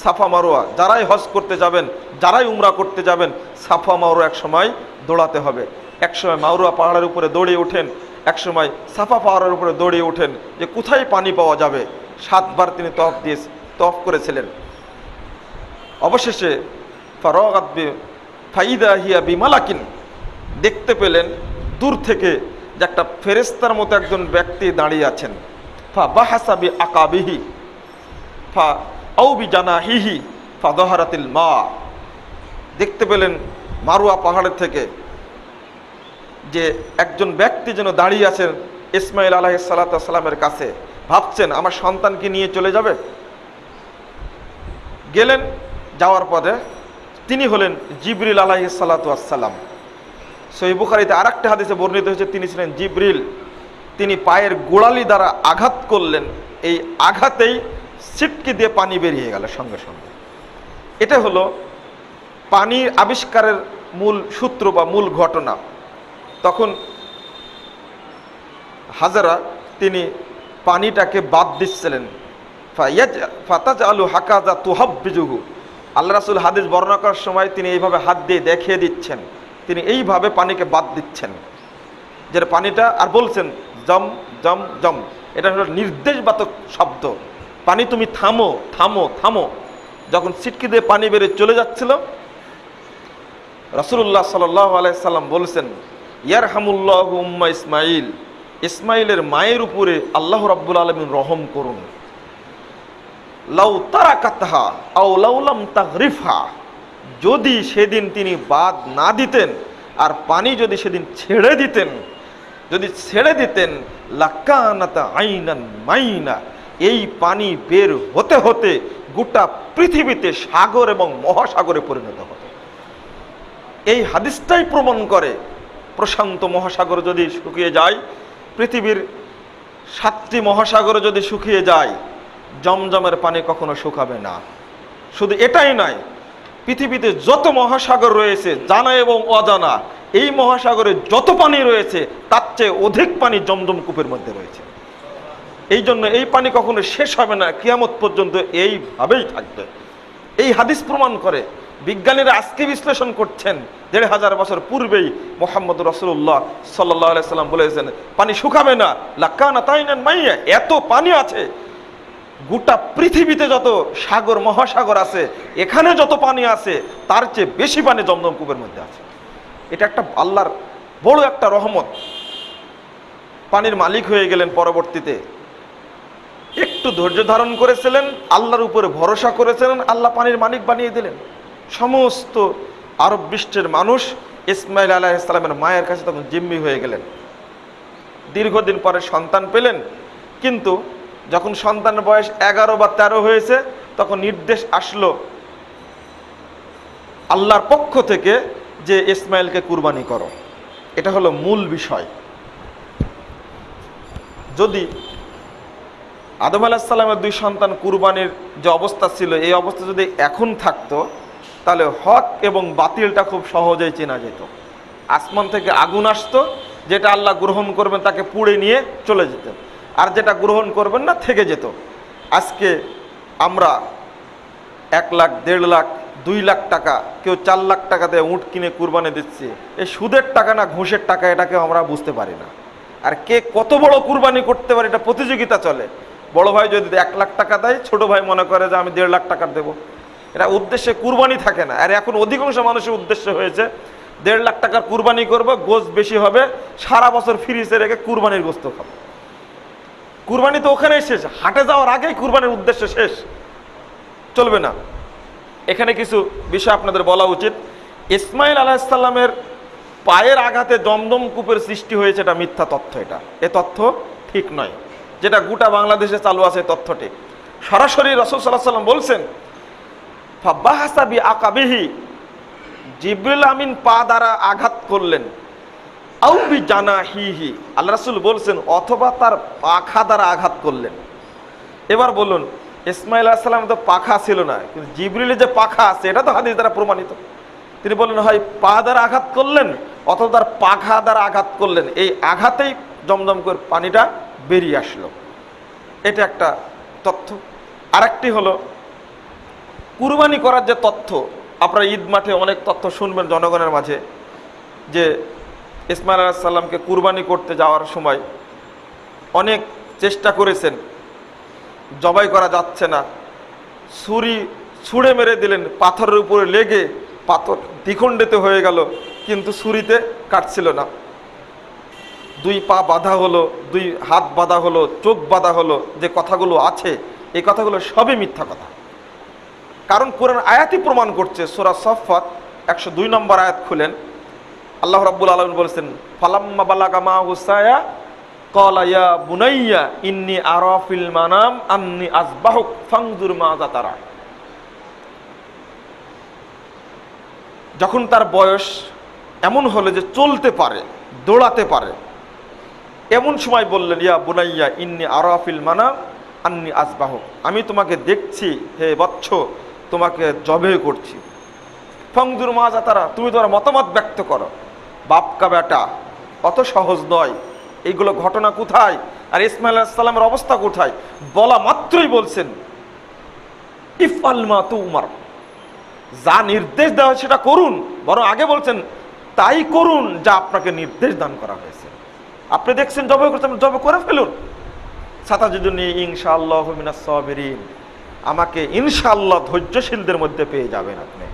সাফা মারওয়া যারাই হজ করতে যাবেন, যারাই উমরা করতে যাবেন, সাফা মারওয়া এক সময় দৌড়াতে হবে। এক সময় মারওয়া পাহাড়ের উপরে দৌড়িয়ে ওঠেন, এক সময় সাফা পাহাড়ের উপরে দৌড়িয়ে ওঠেন যে কোথায় পানি পাওয়া যাবে। 7 বার তিনি তওয়াফ করেছিলেন। অবশেষে ফারাগাত ফাইদা হিয়া বিমালাকিন, দেখতে পেলেন দূর থেকে যে একটা ফেরেশতার মতো একজন ব্যক্তি দাঁড়িয়ে আছেন। ফা বাহাসা বি আকাবিহি ফা আও বি জানাহিহি ফা যাহারাতিল মা, দেখতে পেলেন মারওয়া পাহাড়ের থেকে যে একজন ব্যক্তি যেন দাঁড়িয়ে আছেন ইসমাইল আলাইহিস সালাতু ওয়াস সালামের কাছে। ভাবছেন আমার সন্তানকে নিয়ে চলে যাবে। গেলেন, যাওয়ার পথে তিনি হলেন জিবরিল আলাইহিস সালাতু ওয়াস সালাম। সহিহ বুখারীতে আরেকটা হাদিসে বর্ণিত হয়েছে তিনি ছিলেন জিবরিল। তিনি পায়ের গোড়ালি দ্বারা আঘাত করলেন, এই আঘাতেই ছিটকে দিয়ে পানি বেরিয়ে গেল সঙ্গে সঙ্গে। এটা হলো পানির আবিষ্কারের মূল সূত্র বা মূল ঘটনা। তখন হাজারা তিনি পানিটাকে বাদ দিচ্ছিলেন। ফাতাজ আলু হাকাজা তুহাব্বিজুহু, আল্লাহ রাসূল হাদিস বর্ণনা করার সময় তিনি এইভাবে হাত দিয়ে দেখিয়ে দিচ্ছেন, তিনি এইভাবে পানিকে বাদ দিচ্ছেন, যেটা পানিটা আর বলছেন জম জম জম, এটা হলো নির্দেশবাচক শব্দ, পানি তুমি থামো থামো থামো। যখন ছিটকে দিয়ে পানি বেরিয়ে চলে যাচ্ছিল, রাসূলুল্লাহ সাল্লাল্লাহু আলাইহি সাল্লাম বলছেন ইয়ারহামুল্লাহু উম্মা ইসমাইল, ইসমাইলের মায়ের উপরে আল্লাহ রাব্বুল আলামিন রহম করুন। লাউ তারাকাতহা আও লাউ লাম তাগরিফহা, যদি সেদিন তিনি বাদ না দিতেন আর পানি যদি সেদিন ছেড়ে দিতেন লাকানাত আইনান মাইনা, এই পানি বের হতে হতে গোটা পৃথিবীতে সাগর এবং মহাসাগরে পরিণত হতো। এই হাদিসটাই প্রমাণ করে প্রশান্ত মহাসাগর যদি শুকিয়ে যায়, পৃথিবীর 7টি মহাসাগর যদি শুকিয়ে যায়, জমজমের পানি কখনো শুকাবে না। শুধু এটাই নয়, পৃথিবীতে যত মহাসাগর রয়েছে জানা এবং অজানা, এই মহাসাগরে যত পানি রয়েছে তার চেয়ে অধিক পানি জমজম কূপের মধ্যে রয়েছে। এই জন্য এই পানি কখনো শেষ হবে না, কিয়ামত পর্যন্ত এইভাবেই থাকবে। এই হাদিস প্রমাণ করে। বিজ্ঞানীরা আজকে বিশ্লেষণ করছেন 1500 বছর পূর্বেই মুহাম্মদ রাসূলুল্লাহ সাল্লাল্লাহু আলাইহি সাল্লাম বলেছেন পানি শুকাবে না, লাকানাত আইনান মাইয়া, এত পানি আছে। গোটা পৃথিবীতে যত সাগর মহাসাগর আছে, এখানে যত পানি আছে তার চেয়ে বেশি পানি জমজম কূপের মধ্যে আছে। এটা একটা আল্লাহর বড় একটা রহমত। পানির মালিক হয়ে গেলেন পরবর্তীতে। একটু ধৈর্য ধারণ করেছিলেন, আল্লাহর উপরে ভরসা করেছিলেন, আল্লাহ পানির মালিক বানিয়ে দিলেন। সমস্ত আরব বিশ্বের মানুষ ইসমাইল আলাইহিস সালামের মায়ের কাছে তখন জিম্মি হয়ে গেলেন। দীর্ঘদিন পরে সন্তান পেলেন, কিন্তু যখন সন্তানের বয়স 11 বা 13 হয়েছে তখন নির্দেশ আসলো আল্লাহর পক্ষ থেকে যে ইসমাইলকে কুরবানি করো। এটা হলো মূল বিষয়। যদি আদম আলাইহিস সালামের 2 সন্তান কুরবানির যে অবস্থা ছিল, এই অবস্থা যদি এখন থাকতো, তাহলে হক এবং বাতিলটা খুব সহজেই চেনা যেত। আসমান থেকে আগুন আসতো, যেটা আল্লাহ গ্রহণ করবেন তাকে পুড়ে নিয়ে চলে যেত, আর যেটা গ্রহণ করবেন না থেকে যেত। আজকে আমরা 1 লাখ, 1.5 লাখ, 2 লাখ টাকা, কেউ 4 লাখ টাকা দিয়ে উট কিনে কুরবানি দিচ্ছে। এই সুদের টাকা না ঘুষের টাকা, এটাকে আমরা বুঝতে পারি না। আর কে কত বড় কুরবানি করতে পারে এটা প্রতিযোগিতা চলে। বড় ভাই যদি 1 লাখ টাকা দেয়, ছোট ভাই মনে করে যে আমি 1.5 লাখ টাকা দেবো। এটা উদ্দেশ্যে কুরবানি থাকে না। আর এখন অধিকাংশ মানুষের উদ্দেশ্য হয়েছে 1.5 লাখ টাকার কুরবানি করবো, গোস্ত বেশি হবে, সারা বছর ফ্রিজে রেখে কুরবানির গোস্ত খাবো। কুরবানি তো ওখানেই শেষ, হাটে যাওয়ার আগেই কুরবানির উদ্দেশ্য শেষ, চলবে না। এখানে কিছু বিষয় আপনাদের বলা উচিত। ইসমাইল আলাইহিস সালামের পায়ের আঘাতে দমদম কূপের সৃষ্টি হয়েছে, এটা মিথ্যা তথ্য। এ তথ্য ঠিক নয়। যেটা গোটা বাংলাদেশে চালু আছে তথ্য ঠিক। সরাসরি রাসূল সাল্লাল্লাহু আলাইহি ওয়াসাল্লাম বলছেন ফাবাহাসা বিআকাবিহি, জিবরিল আমিন পা দ্বারা আঘাত করলেন, আও বিজানাহিহি, আল্লাহ রাসূল বলছেন অথবা তার পাখা দ্বারা আঘাত করলেন। এবার বলুন, ইসমাইল আলাইহিস সালামের তো পাখা ছিল না, কিন্তু জিবরিলের যে পাখা আছে এটা তো হাদিস দ্বারা প্রমাণিত। তিনি বললেন হয় পা দ্বারা আঘাত করলেন অথবা তার পাখা দ্বারা আঘাত করলেন, এই আঘাতেই জমজম করে পানিটা বেরিয়ে আসলো। এটা একটা তথ্য। আরেকটি হলো কুরবানি করার যে তথ্য। আপনারা ঈদ মাঠে অনেক তথ্য শুনবেন জনগণের মাঝে, যে ইসমাইল আলাইহিস সালামকে কুরবানি করতে যাওয়ার সময় অনেক চেষ্টা করেছেন, জবাই করা যাচ্ছে না, ছুরি ছুঁড়ে মেরে দিলেন, পাথরের উপরে লেগে পাথর দ্বিখণ্ডিত হয়ে গেল, কিন্তু ছুরিতে কাটছিল না। 2 পা বাঁধা হলো, 2 হাত বাঁধা হলো, চোখ বাঁধা হলো, যে কথাগুলো আছে এই কথাগুলো সবই মিথ্যা কথা। কারণ কোরআন আয়াতই প্রমাণ করছে। সূরা সাফফাত 102 নম্বর আয়াত খুলেন, আল্লাহ রাব্বুল আলামিন বলেছেন ফালাম্মা বালাগা মাহু সায়া ক্বালা ইয়া বুনাইয়া ইন্নী আরা ফিল মানাম আন্নী আযবাহুক ফানজুর মাযা তারা। যখন তার বয়স এমন হলো যে চলতে পারে, দৌড়াতে পারে, এমন সময় বললেন ইয়া বুনাইয়া ইন্নী আরা ফিল মানাম আন্নী আযবাহুক, আমি তোমাকে দেখছি হে বৎস, তোমাকে জবে করছি। ফানজুর মাযা তারা, তুমি তোমার মতামত ব্যক্ত করো। বাপকা বেটা অত সহজ নয়। এইগুলো ঘটনা কোথায় আর ইসমাইল আলাইহিস সালামের অবস্থা কোথায়? বলা মাত্রই বলছেন ইফআল মা তুমার, যা নির্দেশ দেওয়া হয় সেটা করুন। বরং আগে বলছেন তাই করুন যা আপনাকে নির্দেশ দান করা হয়েছে। আপনি দেখছেন জবে করছেন, জবে করে ফেলুন। সাতাজিদুনি ইনশাআল্লাহু মিনাস সাবিরিন, আমাকে ইনশাআল্লাহ ধৈর্যশীলদের মধ্যে পেয়ে যাবেন আপনি।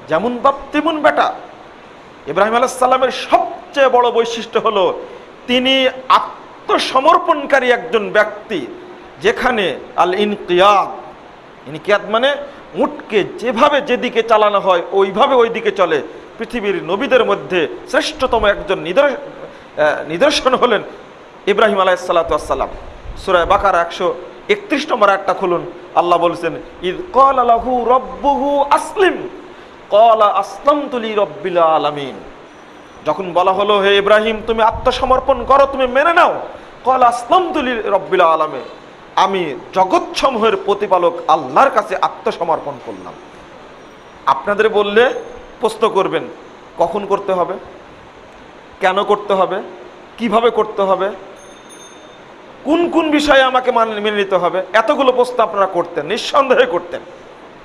যেমন বাপ তেমন বেটা। ইব্রাহিম আলাইহিস সালামের সবচেয়ে বড় বৈশিষ্ট্য হলো তিনি আত্মসমর্পণকারী একজন ব্যক্তি, যেখানে আল ইনকিয়াদ, ইনকিয়াদ মানে উটকে যেভাবে যেদিকে চালানো হয় ওইভাবে ওই দিকে চলে। পৃথিবীর নবীদের মধ্যে শ্রেষ্ঠতম একজন নিদর্শন হলেন ইব্রাহিম আলাইহিস সালাতু ওয়াস সালাম। সূরা বাকারা 131 নম্বর আয়াতটা খুলুন, আল্লাহ বলেছেন ইয ক্বালা লাহু রাব্বুহু আসলিম ক্বালা আসলামতু লিরাব্বিল আলামিন। যখন বলা হলো হে ইব্রাহিম তুমি আত্মসমর্পণ করো, তুমি মেনে নাও, ক্বালা আসলামতু লিরাব্বিল আলামিন, আমি জগৎসমূহের প্রতিপালক আল্লাহর কাছে আত্মসমর্পণ করলাম। আপনাদের বললে প্রশ্ন করবেন কখন করতে হবে, কেন করতে হবে, কিভাবে করতে হবে, কোন কোন বিষয়ে আমাকে মেনে নিতে হবে, এতগুলো প্রশ্ন আপনারা করতেন, নিঃসন্দেহে করতেন।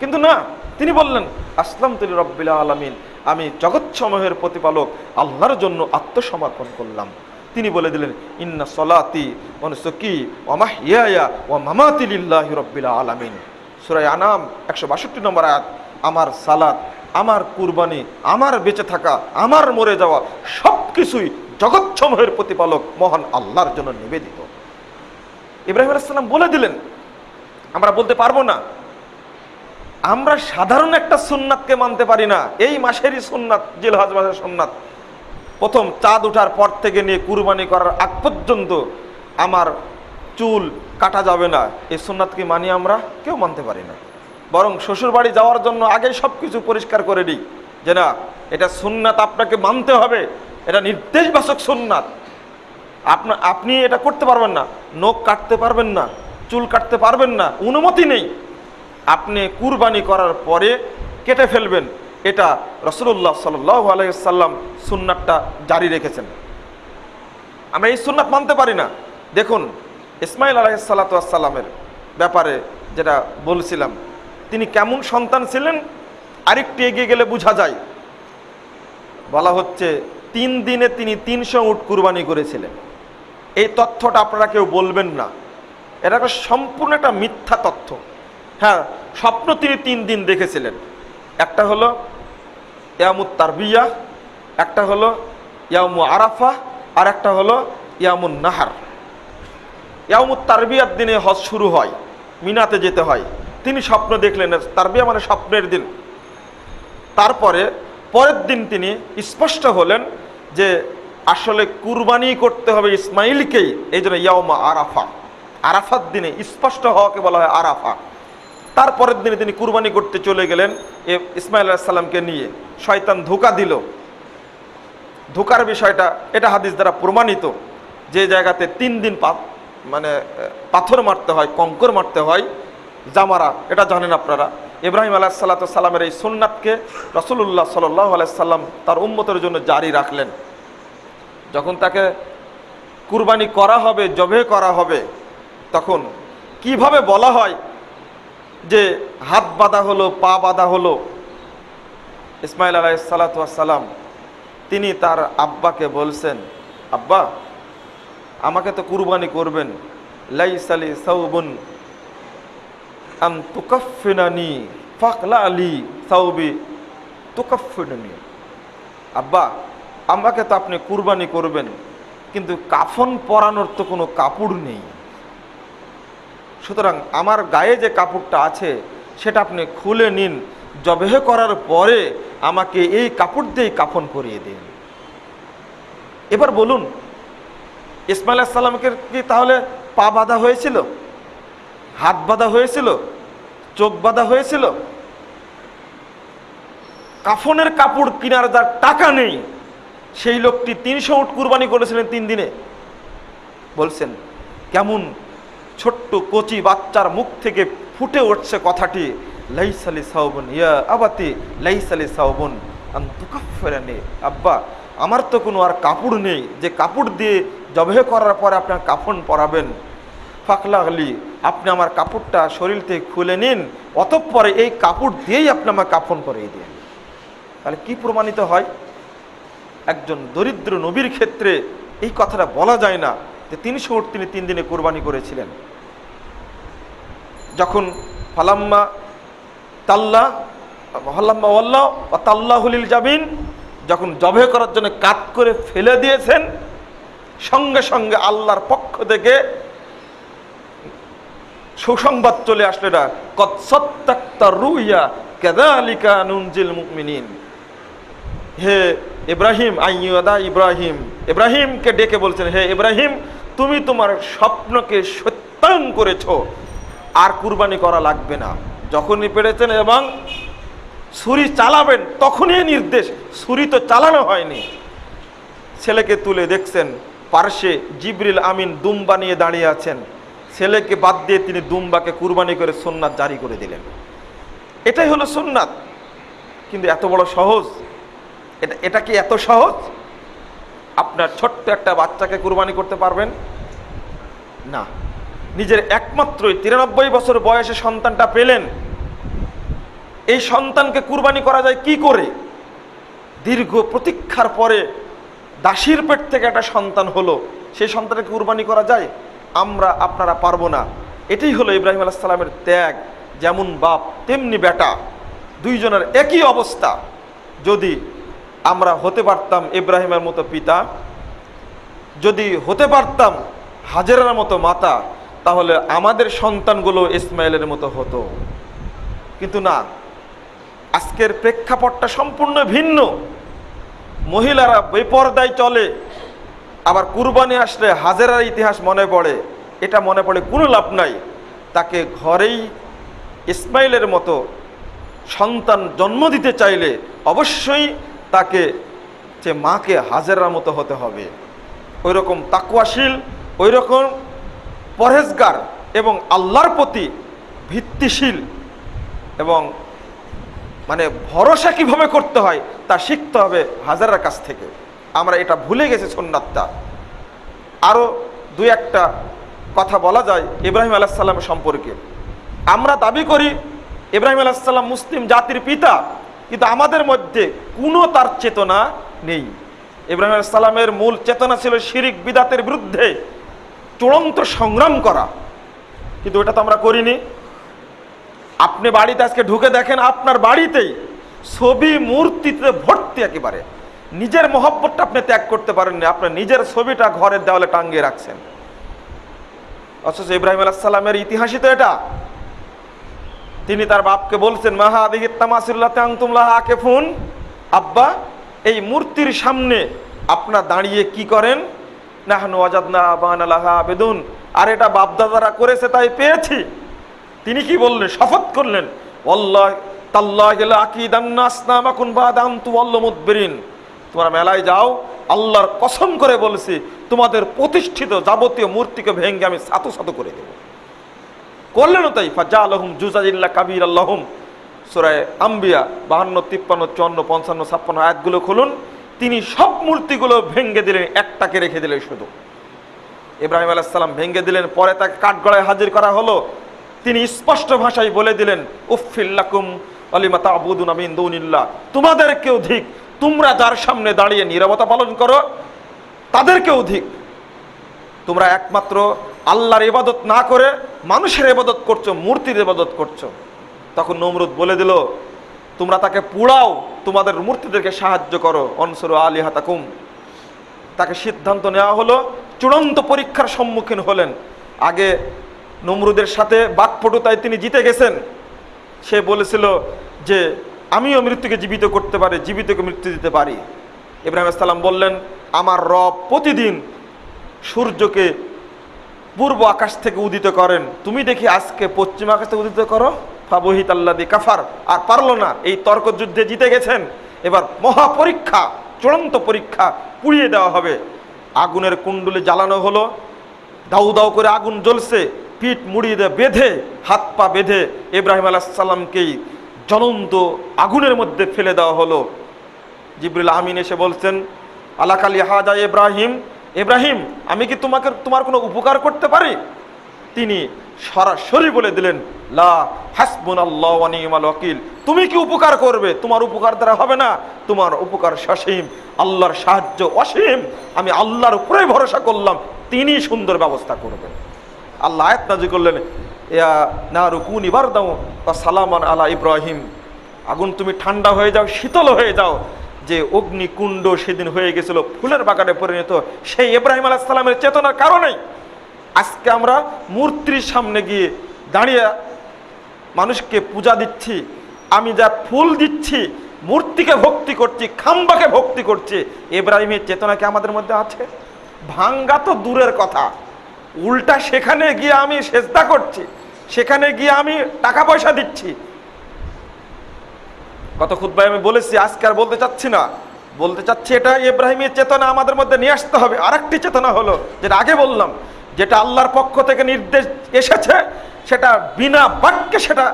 কিন্তু না, তিনি বললেন আসলামতু লিরাব্বিল আলামিন, আমি জগৎসমূহের প্রতিপালক আল্লাহর জন্য আত্মসমর্পণ করলাম। তিনি বলে দিলেন ইন্না সলাতি ওয়া নুসুকি ওয়া মাহইয়ায়া ওয়া মামাতি লিল্লাহি রাব্বিল আলামিন। সূরা আনাম 162 নম্বর আয়াত, আমার সালাত, আমার কুরবানি, আমার বেঁচে থাকা, আমার মরে যাওয়া সবকিছুই জগৎসমূহের প্রতিপালক মহান আল্লাহর জন্য নিবেদিত। ইব্রাহিম আলাইহিস সালাম বলে দিলেন। আমরা বলতে পারবো না আমরা সাধারণ একটা সুন্নাতকে মানতে পারি না। এই মাসেরই সুন্নাত, জিলহজ মাসের সুন্নাত, প্রথম চাঁদ ওঠার পর থেকে নিয়ে কুরবানি করার আগ পর্যন্ত আমার চুল কাটা যাবে না, এই সুন্নাতকে মানি আমরা কেউ মানতে পারি না। বরং শ্বশুরবাড়ি যাওয়ার জন্য আগেই সব কিছু পরিষ্কার করে দিই যে না, এটা সুন্নাত, আপনাকে মানতে হবে, এটা নির্দেশবাচক সুন্নাত। আপনি এটা করতে পারবেন না, নখ কাটতে পারবেন না, চুল কাটতে পারবেন না, অনুমতি নেই। আপনি কুরবানি করার পরে কেটে ফেলবেন, এটা রাসূলুল্লাহ সাল্লাল্লাহু আলাইহি সাল্লাম সুন্নাতটা জারি রেখেছেন। আমরা এই সুন্নাত মানতে পারি না। দেখুন ইসমাইল আলাইহিস সালাতু ওয়াস সালামের ব্যাপারে যেটা বলছিলাম, তিনি কেমন সন্তান ছিলেন আরেকটু এগিয়ে গেলে বোঝা যায়। বলা হচ্ছে 3 দিনে তিনি 300 উট কুরবানি করেছিলেন। এই তথ্যটা আপনারা কেউ বলবেন না, এটা সম্পূর্ণ একটা মিথ্যা তথ্য। হ্যাঁ, স্বপ্ন তিনি 3 দিন দেখেছিলেন। একটা হলো ইয়ামুত তারবিয়া, একটা হলো ইয়ামু আরাফা, আর একটা হলো ইয়ামুন নাহার। ইয়ামুত তারবিয়ার দিনে হজ শুরু হয়, মিনাতে যেতে হয়। তিনি স্বপ্ন দেখলেন, তারবিয়া মানে স্বপ্নের দিন। তারপরে পরের দিন তিনি স্পষ্ট হলেন যে আসলে কুরবানি করতে হবে ইসমাইলকেই, এই জন্য ইয়ামা আরাফা, আরাফার দিনে স্পষ্ট হওয়াকে বলা হয় আরাফা। তারপরের দিনে তিনি কুরবানি করতে চলে গেলেন ইসমাইল আলাইহিস সালামকে নিয়ে। শয়তান ধোঁকা দিল। ধোঁকার বিষয়টা এটা হাদিস দ্বারা প্রমাণিত, যে জায়গাতে 3 দিন পাথর মারতে হয়, কঙ্কর মারতে হয়, জামারা, এটা জানেন আপনারা। ইব্রাহিম আলাইহিস সালামের এই সুন্নাতকে রাসূলুল্লাহ সাল্লাল্লাহু আলাইহি সাল্লাম তার উম্মতের জন্য জারি রাখলেন। যখন তাকে কুরবানি করা হবে, জবে করা হবে, তখন কিভাবে বলা হয় যে হাত বাঁধা হলো, পা বাঁধা হলো। ইসমাইল আলাইহিস সালাম তিনি তার আব্বাকে বলছেন, আব্বা আমাকে তো কুরবানি করবেন, লাইসা লি সাওবুন আন তুকাফফিনানি ফাকলা আলি সাওবি তুকাফফিনানি। আব্বা আমাকে তো আপনি কুরবানি করবেন, কিন্তু কাফন পরানোর তো কোনো কাপড় নেই। সুতরাং আমার গায়ে যে কাপড়টা আছে সেটা আপনি খুলে নিন, জবেহ করার পরে আমাকে এই কাপড় দিয়ে কাফন পরিয়ে দিন। এবার বলুন, ইসমাইল আলাইহিস সালামকে কি তাহলে পা বাঁধা হয়েছিল, হাত বাঁধা হয়েছিল, চোখ বাঁধা হয়েছিল? কাফনের কাপড় কেনার যার টাকা নেই, সেই লোকটি 300 উট কুরবানি করেছিলেন 3 দিনে। বলছেন কেমন ছোট্ট কচি বাচ্চার মুখ থেকে ফুটে উঠছে কথাটি, লাইসা লি সাওবুন ইয়া আবাতি লাইসা লি সাওবুন আন তুকাফফিরানি। আব্বা আমার তো কোনো আর কাপড় নেই যে কাপড় দিয়ে জবেহ করার পরে আপনার কাফন পরাবেন। ফাকলা আলি, আপনি আমার কাপড়টা শরীর থেকে খুলে নিন, অতঃপরে এই কাপড় দিয়েই আপনি আমার কাফন করিয়ে দিন। তাহলে কি প্রমাণিত হয়? একজন দরিদ্র নবীর ক্ষেত্রে এই কথাটা বলা যায় না যে 300 উট তিনি 3 দিনে কুরবানি করেছিলেন। যখন ফালাম্মা তাল্লা ফালাম্মা ওয়াল্লাহ ওয়া তাল্লাহু লিল জাবিন, যখন জবেহ করার জন্য কাত করে ফেলে দিয়েছেন, সঙ্গে সঙ্গে আল্লাহর পক্ষ থেকে সুসংবাদ চলে আসলো, না কদ সাদ্দাকতা রুইয়া কাযালিকা নুনজিল মুমিনিন। হে ইব্রাহিম, আইয়ুদা ইব্রাহিম, ইব্রাহিমকে ডেকে বলছেন, হে ইব্রাহিম তুমি তোমার স্বপ্নকে সত্যায়ন করেছো, আর কুরবানি করা লাগবে না। যখনই পেরেছেন এবং ছুরি চালাবেন তখনই নির্দেশ, ছুরি তো চালানো হয়নি। ছেলেকে তুলে দেখছেন পার্শ্বে জিবরিল আমিন দুম্বা নিয়ে দাঁড়িয়ে আছেন, ছেলেকে বাদ দিয়ে তিনি দুম্বাকে কুরবানি করে সুন্নাত জারি করে দিলেন। এটাই হলো সুন্নাত। কিন্তু এত বড় সহজ, এটা কি এত সহজ? আপনার ছোট্ট একটা বাচ্চাকে কুরবানি করতে পারবেন না। নিজের একমাত্রই 93 বছর বয়সে সন্তানটা পেলেন, এই সন্তানকে কুরবানি করা যায় কি করে? দীর্ঘ প্রতীক্ষার পরে দাসীর পেট থেকে একটা সন্তান হলো, সেই সন্তানকে কুরবানি করা যায়? আপনারা পারবো না। এটাই হলো ইব্রাহিম আলাইহিস সালামের ত্যাগ। যেমন বাপ তেমনি বেটা, দুইজনের একই অবস্থা। যদি আমরা হতে পারতাম ইব্রাহিমের মতো পিতা, যদি হতে পারতাম হাজেরার মতো মাতা, তাহলে আমাদের সন্তানগুলো ইসমাইলের মতো হতো। কিন্তু না, আজকের প্রেক্ষাপটটা সম্পূর্ণ ভিন্ন। মহিলারা বেপরদায় চলে, আবার কুরবানি আসলে হাজেরার ইতিহাস মনে পড়ে। এটা মনে পড়ে কোনো লাভ নাই। তাকে ঘরেই ইসমাইলের মতো সন্তান জন্ম দিতে চাইলে অবশ্যই তাকে যে মাকে হাজেরার মতো হতে হবে। ওই রকম তাকওয়াশীল, ওই রকম পরহেজগার এবং আল্লাহর প্রতি ভিত্তিশীল এবং মানে ভরসা কিভাবে করতে হয় তা শিখতে হবে হাজারার কাছ থেকে। আমরা এটা ভুলে গেছি সুন্নাতটা। আরও দুই একটা কথা বলা যায় ইব্রাহিম আলাইহিস সালাম সম্পর্কে। আমরা দাবি করি ইব্রাহিম আলাইহিস সালাম মুসলিম জাতির পিতা, কিন্তু আমাদের মধ্যে কোনো তার চেতনা নেই। ইব্রাহিম আলাইহিস সালামের মূল চেতনা ছিল শিরিক বিদাতের বিরুদ্ধে চূড়ান্ত সংগ্রাম করা, কিন্তু ওটা তো আমরা করিনি। আপনি বাড়িতে আজকে ঢুকে দেখেন, আপনার বাড়িতেই ছবি মূর্তিতে ভর্তি একেবারে। নিজের মহব্বতটা আপনি ত্যাগ করতে পারেননি, আপনার নিজের ছবিটা ঘরের দেওয়ালে টাঙ্গিয়ে রাখছেন। অথচ ইব্রাহিম আলাইহিস সালামের ইতিহাসই তো এটা। তিনি তার বাপকে বলছেন, মাহা আদিহি তামাসিল্লাতে আনতুম লাহা আকিফুন, আব্বা এই মূর্তির সামনে আপনারা দাঁড়িয়ে কি করেন? নাহনু ওয়াজাদনা আবানা লাহা আবিদুন, আর এটা বাপদাদারা করেছে তাই পেয়েছি। তিনি কি বললেন? শপথ করলেন, ওয়াল্লাহি তাল্লাহি লা আকিদান্না আসনামাকুম বা'দা আন তুওয়াল্লু মুদবিরিন। তোমরা মেলায় যাও, আল্লাহর কসম করে বলছি তোমাদের প্রতিষ্ঠিত যাবতীয় মূর্তিকে ভেঙে আমি সাতু সাতু করে দেব। করলেনও তাই। ফাজালাহুম জুজাজিল্লা কাবীর আল্লাহুম, সূরা আম্বিয়া 52, 53, 54, 55, 56 আয়াতগুলো খুলুন। তিনি সব মূর্তিগুলো ভেঙে দিলেন, একটাকে রেখে দিলেন শুধু। ইব্রাহিম আলাইহিস সালাম ভেঙে দিলেন, পরে তাকে কাঠগড়ায় হাজির করা হলো। তিনি স্পষ্ট ভাষায় বলে দিলেন, উফফিল লাকুম ওয়ালিমা তা'বুদুনা মিন দুনিল্লাহ, তোমাদেরকেও ধিক, তোমরা যার সামনে দাঁড়িয়ে নীরবতা পালন করো তাদেরকেও ধিক। তোমরা একমাত্র আল্লাহর ইবাদত না করে মানুষের ইবাদত করছো, মূর্তির ইবাদত করছো। তখন নমরুদ বলে দিল, তোমরা তাকে পুড়াও, তোমাদের মূর্তিদেরকে সাহায্য করো, অনসুরু আলিহাতাকুম। তাকে সিদ্ধান্ত নেওয়া হলো, চূড়ান্ত পরীক্ষার সম্মুখীন হলেন। আগে নমরুদের সাথে বাকপটুতায় তিনি জিতে গেছেন। সে বলেছিল যে আমিও মৃত্যুকে জীবিত করতে পারি, জীবিতকে মৃত্যু দিতে পারি। ইব্রাহিম আলাইহিস সালাম বললেন, আমার রব প্রতিদিন সূর্যকে পূর্ব আকাশ থেকে উদিত করেন, তুমি দেখি আজকে পশ্চিম আকাশ থেকে উদিত করো। ফাবহিত আল্লাযী কাফার, আর পারলো না। এই তর্ক যুদ্ধে জিতে গেছেন। এবার মহা পরীক্ষা, চূড়ান্ত পরীক্ষা, পুড়িয়ে দেওয়া হবে। আগুনের কুণ্ডলে জ্বালানো হলো, দাউ দাউ করে আগুন জ্বলছে। পিঠ মুড়িয়ে বেঁধে, হাত পা বেঁধে ইব্রাহিম আলাইহিস সালামকেই জ্বলন্ত আগুনের মধ্যে ফেলে দেওয়া হলো। জিবরিল আমিন এসে বলছেন, আলাকালি হাজা ইব্রাহিম, ইব্রাহিম আমি কি তোমার কোনো উপকার করতে পারি? তিনি সরাসরি বলে দিলেন, লা হাসবুনাল্লাহু ওয়া নি'মাল ওয়াকিল, তুমি কি উপকার করবে? তোমার উপকার দ্বারা হবে না, তোমার উপকার সসীম, আল্লাহর সাহায্য অসীম। আমি আল্লাহর উপরে ভরসা করলাম, তিনি সুন্দর ব্যবস্থা করবেন। আল্লাহ আয়াত নাযিল করলেন, ইয়া নারু কুনি বারদাও ওয়া সালামান আলা ইব্রাহিম, আগুন তুমি ঠান্ডা হয়ে যাও, শীতল হয়ে যাও। যে অগ্নিকুণ্ড সেদিন হয়ে গেছিল ফুলের বাগানে পরিণত, সেই ইব্রাহিম আলাইহিস সালামের চেতনার কারণেই আজকে আমরা মূর্তির সামনে গিয়ে দাঁড়িয়ে মানুষকে পূজা দিচ্ছি। আমি যা ফুল দিচ্ছি, মূর্তিকে ভক্তি করছি, খাম্বাকে ভক্তি করছি, ইব্রাহিমের চেতনা কি আমাদের মধ্যে আছে? ভাঙ্গা তো দূরের কথা, উল্টা সেখানে গিয়ে আমি সেজদা করছি, সেখানে গিয়ে আমি টাকা পয়সা দিচ্ছি। কত খুতবায় আমি বলেছি, আজকে আর বলতে চাচ্ছি না। বলতে চাচ্ছি এটা ইব্রাহিমের চেতনা আমাদের মধ্যে নিয়ে আসতে হবে। আরেকটি চেতনা হলো, যেটা আগে বললাম, যেটা আল্লাহর পক্ষ থেকে নির্দেশ এসেছে সেটা বিনা বাক্যে সেটা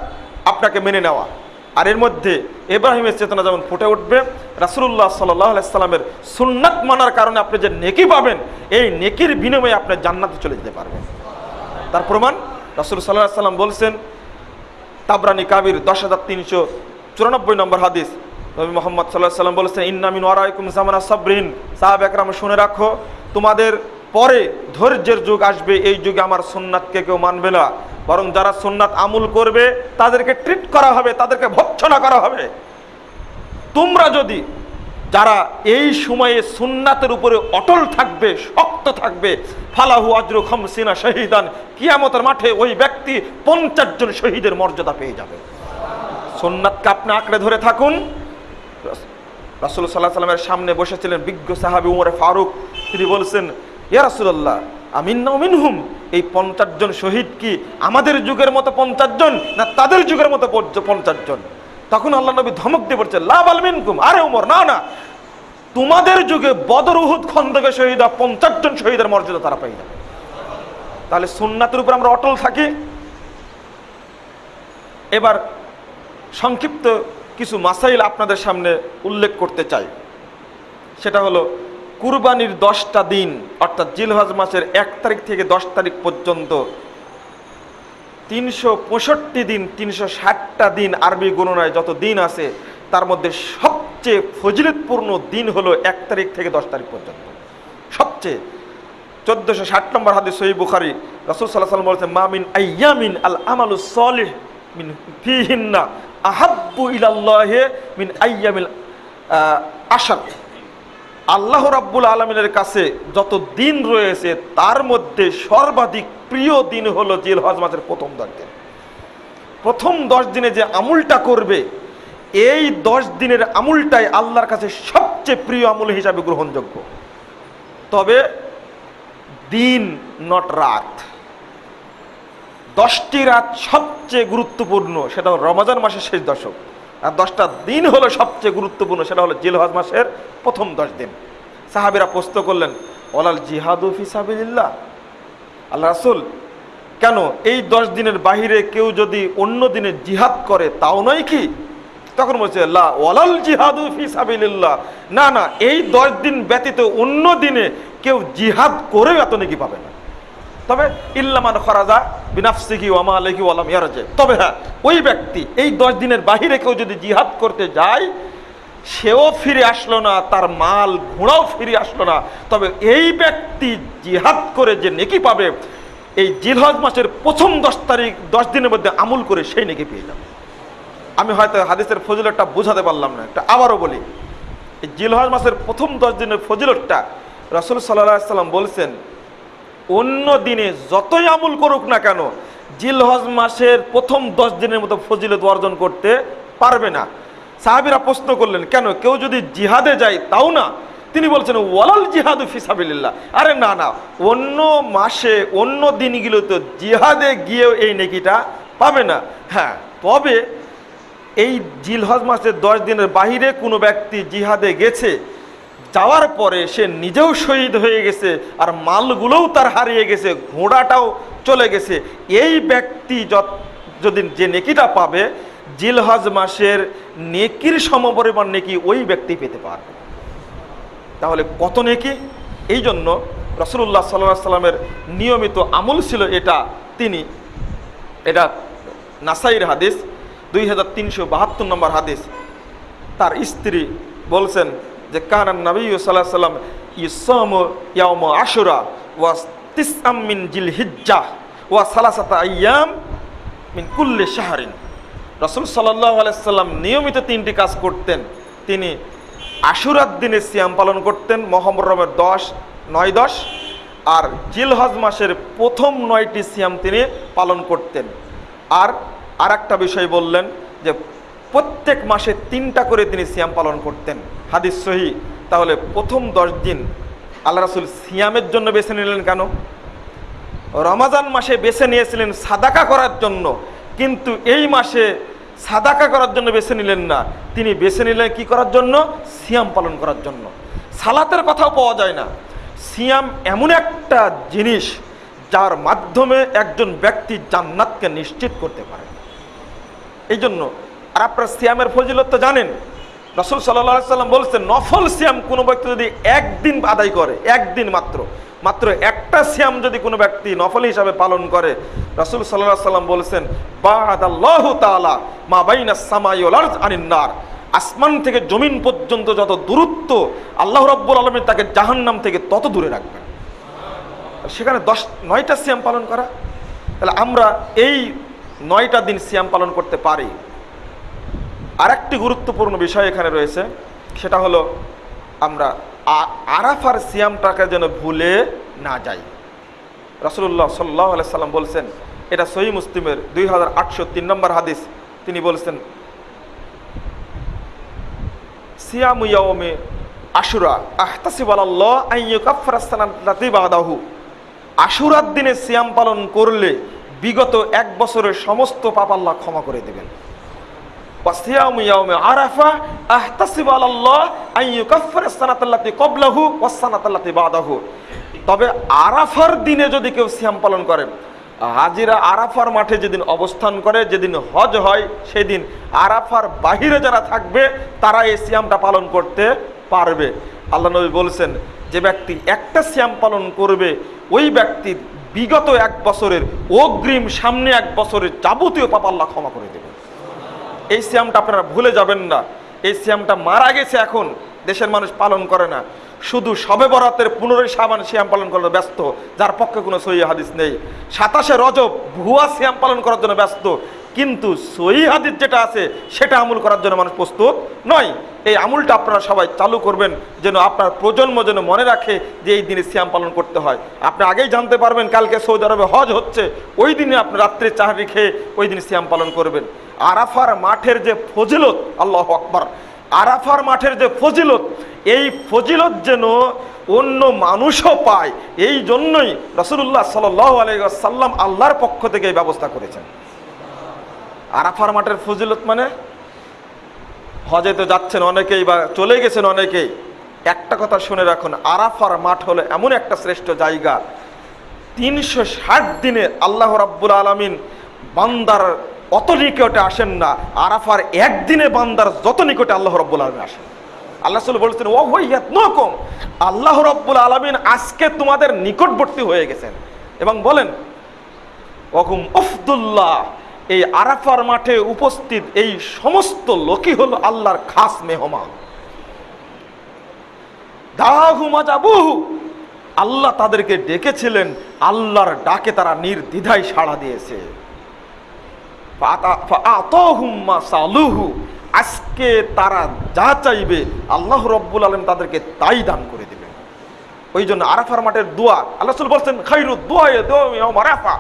আপনাকে মেনে নেওয়া। আর এর মধ্যে ইব্রাহিমের চেতনা যেমন ফুটে উঠবে, রাসূলুল্লাহ সাল্লাল্লাহু আলাইহি সাল্লামের সুন্নাত মানার কারণে আপনি যে নেকি পাবেন, এই নেকির বিনিময়ে আপনি জান্নাতে চলে যেতে পারবেন। তার প্রমাণ রাসূল সাল্লাল্লাহু আলাইহি সাল্লাম বলছেন, তাবরানী কাবির 10,394 নম্বর হাদিস, নবী মুহাম্মদ সাল্লাল্লাহু আলাইহি সাল্লাম বলেছেন, ইন্না মিন ওয়ারাইকুম জামানা সাবরিন, সাহাবা একরাম শুনে রাখো, তোমাদের পরে ধৈর্যের যুগ আসবে। এই যুগে আমার সুন্নাতকে কেউ মানবে না, বরং যারা সুন্নাত আমল করবে তাদেরকে ট্রিট করা হবে, তাদেরকে ভৎসনা করা হবে। তোমরা যদি যারা এই সময়ে সুন্নাতের উপরে অটল থাকবে, শক্ত থাকবে, ফালাহু আজরু খামসিনা শহীদান, কিয়ামতের মাঠে ওই ব্যক্তি 50 জন শহীদের মর্যাদা পেয়ে যাবে। সুন্নাতকে আপনি আঁকড়ে ধরে থাকুন। রাসূলুল্লাহ সাল্লাল্লাহু আলাইহি ওয়াসাল্লামের সামনে বসেছিলেন বিজ্ঞ সাহাবী উমর ফারুক। তিনি বলছেন, ইয়া রাসূলুল্লাহ আমিন্না মিনহুম, এই 50 জন শহীদ কি আমাদের যুগের মতো 50 জন, না তাদের যুগের মতো 50 জন? তখন আল্লাহ নবী ধমক দিয়ে বলছেন, লা বাল মিনকুম, আরে উমর না না, তোমাদের যুগে বদর উহুদ খন্দকে শহীদ 50 জন শহীদের মর্যাদা তারা পেয়ে যাবে। তাহলে সুন্নাতের উপর আমরা অটল থাকি। এবার সংক্ষিপ্ত কিছু মাসাইল আপনাদের সামনে উল্লেখ করতে চাই। সেটা হলো কুরবানির 10টা দিন, অর্থাৎ জিলহজ মাসের 1 তারিখ থেকে 10 তারিখ পর্যন্ত 365 দিন, 360টা দিন আরবি গণনায় যত দিন আছে তার মধ্যে সবচেয়ে ফজিলতপূর্ণ দিন হলো 1 তারিখ থেকে 10 তারিখ পর্যন্ত। সবচেয়ে 1460 নম্বর হাদিস সহিহ বুখারী, রাসূল সাল্লাল্লাহু আলাইহি ওয়াসাল্লাম বলেছেন, মা মিন আইয়ামিন আল আমালুস সলিহ মিন ফিহিন্না আহাব্বু ইলাল্লাহি মিন আইয়ামিল আশর। আল্লাহ রাব্বুল আলামিনের কাছে যত দিন রয়েছে তার মধ্যে সর্বাধিক প্রিয় দিন হলো জিলহজ মাসের প্রথম 10 দিন। প্রথম 10 দিনে যে আমলটা করবে, এই 10 দিনের আমলটাই আল্লাহর কাছে সবচেয়ে প্রিয় আমল হিসাবে গ্রহণযোগ্য। তবে দিন, নট রাত। 10টি রাত সবচেয়ে গুরুত্বপূর্ণ, সেটা হলো রমজান মাসের শেষ দশক। আর 10টা দিন হলো সবচেয়ে গুরুত্বপূর্ণ, সেটা হলো জিলহজ মাসের প্রথম 10 দিন। সাহাবীরা প্রশ্ন করলেন, ওয়ালাল জিহাদু ফি সাবিলিল্লাহ, আল্লাহ রাসূল কেন এই 10 দিনের বাহিরে কেউ যদি অন্য দিনে জিহাদ করে তাও নয় কি? তখন বলছে, লা ওয়ালাল জিহাদু ফি সাবিলিল্লাহ, না না, এই 10 দিন ব্যতীত অন্য দিনে কেউ জিহাদ করেও এত নেকি পাবে না। তবে ইল্লামান খরাজা বিনাফসিহি ওয়া মালিহি ওয়া লাম ইয়ারজি, তবে হ্যাঁ, ওই ব্যক্তি এই 10 দিনের বাহিরে কেউ যদি জিহাদ করতে যায়, সেও ফিরে আসলো না, তার মাল ঘোড়াও ফিরে আসলো না, তবে এই ব্যক্তি জিহাদ করে যে নেকি পাবে, এই জিলহজ মাসের প্রথম 10 দিনের মধ্যে আমল করে সেই নেকি পেয়ে যাবে। আমি হয়তো হাদিসের ফজিলতটা বোঝাতে পারলাম না, একটা আবারও বলি। এই জিলহজ মাসের প্রথম 10 দিনের ফজিলতটা রাসূল সাল্লাল্লাহু আলাইহি ওয়াসাল্লাম বলছেন, অন্য দিনে যতই আমল করুক না কেন জিলহজ মাসের প্রথম 10 দিনের মতো ফজিলত অর্জন করতে পারবে না। সাহাবীরা প্রশ্ন করলেন, কেন, কেউ যদি জিহাদে যায় তাও না? তিনি বলছেন, ওয়ালাল জিহাদু ফি সাবিলিল্লাহ, আরে না না, অন্য মাসে অন্য দিনগুলো তো জিহাদে গিয়েও এই নেকিটা পাবে না। হ্যাঁ, তবে এই জিলহজ মাসের 10 দিনের বাহিরে কোনো ব্যক্তি জিহাদে গেছে, যাওয়ার পরে সে নিজেও শহীদ হয়ে গেছে আর মালগুলোও তার হারিয়ে গেছে, ঘোড়াটাও চলে গেছে, এই ব্যক্তি যদি যে নেকিটা পাবে, জিলহজ মাসের নেকির সমপরিমাণ নেকি ওই ব্যক্তি পেতে পারবে। তাহলে কত নেকি! এই জন্য রাসূলুল্লাহ সাল্লাল্লাহু আলাইহি ওয়াসাল্লামের নিয়মিত আমল ছিল এটা নাসাইর হাদিস 2372 নম্বর হাদিস। তার স্ত্রী বলছেন যে, কানান নবী সাল্লাল্লাহু আলাইহি ওয়াসাল্লাম ইসামু ইয়াউম আশুরা ওয়া তিসআম মিন জিলহিজ্জাহ ওয়া সালাসাতা আইয়াম মিন কুল্লি শাহরিন। রাসূল সাল্লাল্লাহু আলাইহি ওয়াসাল্লাম নিয়মিত 3টি কাজ করতেন। তিনি আশুরার দিনে সিয়াম পালন করতেন, মুহররমের 10, 9, 10, আর জিলহজ মাসের প্রথম 9টি সিয়াম তিনি পালন করতেন। আর একটা বিষয় বললেন যে প্রত্যেক মাসে 3টা করে তিনি সিয়াম পালন করতেন, হাদিস সহিহ। তাহলে প্রথম 10 দিন আল্লাহ রাসূল সিয়ামের জন্য বেছে নিলেন কেন? রমজান মাসে বেছে নিয়েছিলেন সাদাকা করার জন্য, কিন্তু এই মাসে সাদাকা করার জন্য বেছে নিলেন না, তিনি বেছে নিলেন কি করার জন্য? সিয়াম পালন করার জন্য। সালাতের কথাও পাওয়া যায় না। সিয়াম এমন একটা জিনিস যার মাধ্যমে একজন ব্যক্তি জান্নাতকে নিশ্চিত করতে পারে। এই জন্য আর আপনার সিয়ামের ফজিলত তো জানেন, রাসূল সাল্লাল্লাহু আলাইহি ওয়াসাল্লাম বলছেন, নফল সিয়াম কোনো ব্যক্তি যদি একদিন আদায় করে, একদিন মাত্র একটা সিয়াম যদি কোনো ব্যক্তি নফল হিসাবে পালন করে, রাসূল সাল্লাল্লাহু আলাইহি ওয়াসাল্লাম বলেছেন, বা'দাল্লাহু তাআলা মা বাইনাস সামাই ওয়াল আরদ আনিন নার, আসমান থেকে জমিন পর্যন্ত যত দূরত্ব, আল্লাহ রাব্বুল আলামিন তাকে জাহান্নাম থেকে তত দূরে রাখবেন। সেখানে 9টা সিয়াম পালন করা, তাহলে আমরা এই 9টা দিন সিয়াম পালন করতে পারি। আরেকটি গুরুত্বপূর্ণ বিষয় এখানে রয়েছে, সেটা হলো আমরা আরাফার সিয়ামটাকে যেন ভুলে না যাই। রাসূলুল্লাহ সাল্লাল্লাহু আলাইহি সাল্লাম বলছেন, এটা সহিহ মুসলিমের 2803 নম্বর হাদিস। তিনি বলছেন, সিয়ামু ইয়াউমি আশুরা আহতাসিবু আলাল্লাহ আন ইউকাফফিরা সানাতাল্লাতী বাদাহু। আশুরার দিনে সিয়াম পালন করলে বিগত 1 বছরের সমস্ত পাপ আল্লাহ ক্ষমা করে দেবেন। ওয়া সিয়ামু ইয়াউমি আরাফা আহতাসিবু আলাল্লাহ আন ইউকাফফিরা সানাতাল্লাতী ক্বাবলাহু ওয়াস সানাতাল্লাতী বাদাহু। তবে আরাফার দিনে যদি কেউ সিয়াম পালন করে, হাজিরা আরাফার মাঠে যেদিন অবস্থান করে, যেদিন হজ হয়, সেদিন আরাফার বাহিরে যারা থাকবে তারা এই সিয়ামটা পালন করতে পারবে। আল্লাহ নবী বলছেন, যে ব্যক্তি একটা সিয়াম পালন করবে ওই ব্যক্তির বিগত 1 বছরের অগ্রিম সামনে 1 বছরের যাবতীয় পাপ আল্লাহ ক্ষমা করে দেবেন। এই সিয়ামটা আপনারা ভুলে যাবেন না। এই সিয়ামটা মারা গেছে, এখন দেশের মানুষ পালন করে না, শুধু শবে বরাতের 15 শাবান সিয়াম পালন করার ব্যস্ত, যার পক্ষে কোনো সহিহ হাদিস নেই। 27 রজব ভুয়া সিয়াম পালন করার জন্য ব্যস্ত, কিন্তু সহিহ হাদিস যেটা আছে সেটা আমল করার জন্য মানুষ প্রস্তুত নয়। এই আমলটা আপনারা সবাই চালু করবেন, যেন আপনার প্রজন্ম যেন মনে রাখে যে এই দিনে সিয়াম পালন করতে হয়। আপনি আগেই জানতে পারবেন কালকে সৌদি আরবে হজ হচ্ছে, ওই দিনে আপনি রাত্রে চাহরি খেয়ে ওই দিন সিয়াম পালন করবেন। আরাফার মাঠের যে ফজিলত, আল্লাহু আকবার, আরাফার মাঠের যে ফজিলত, এই ফজিলত যেন অন্য মানুষও পায়, এই জন্যই রাসূলুল্লাহ সাল্লাল্লাহু আলাইহি ওয়াসাল্লাম আল্লাহর পক্ষ থেকে এই ব্যবস্থা করেছেন। আরাফার মাঠের ফজিলত মানে, হজে তো যাচ্ছেন অনেকেই বা চলে গেছেন অনেকেই, একটা কথা শুনে রাখুন, আরাফার মাঠ হলো এমন একটা শ্রেষ্ঠ জায়গা, 360 দিনে আল্লাহ রাব্বুল আলামিন বান্দার অত নিকটে আসেন না, আরাফার একদিনে বান্দার যত নিকটে আল্লাহ রাব্বুল আলামিন আসেন। আল্লাহ রাসূল বলছেন, ওয়া হুয়া ইয়াতনুকুম, আল্লাহ রাব্বুল আলামিন আজকে তোমাদের নিকটবর্তী হয়ে গেছেন। এবং বলেন, ওয়াকুম আফদুল্লাহ, এই আরাফার মাঠে উপস্থিত এই সমস্ত লোকই হলো আল্লাহর খাস মেহমান। দাহু মাজাবুহু, আল্লাহ তাদেরকে ডেকেছিলেন, আল্লাহর ডাকে তারা নির্দ্বিধায় সাড়া দিয়েছে। ফাআতাহুম মা সালুহু, আজকে তারা যা চাইবে আল্লাহ রাব্বুল আলামিন তাদেরকে তাই দান করে দেবেন। ওই জন্য আরাফার মাঠের দোয়া, আল্লাহ রাসূল বলছেন, খায়রুদ দুআ ইয়াউম আরাফা,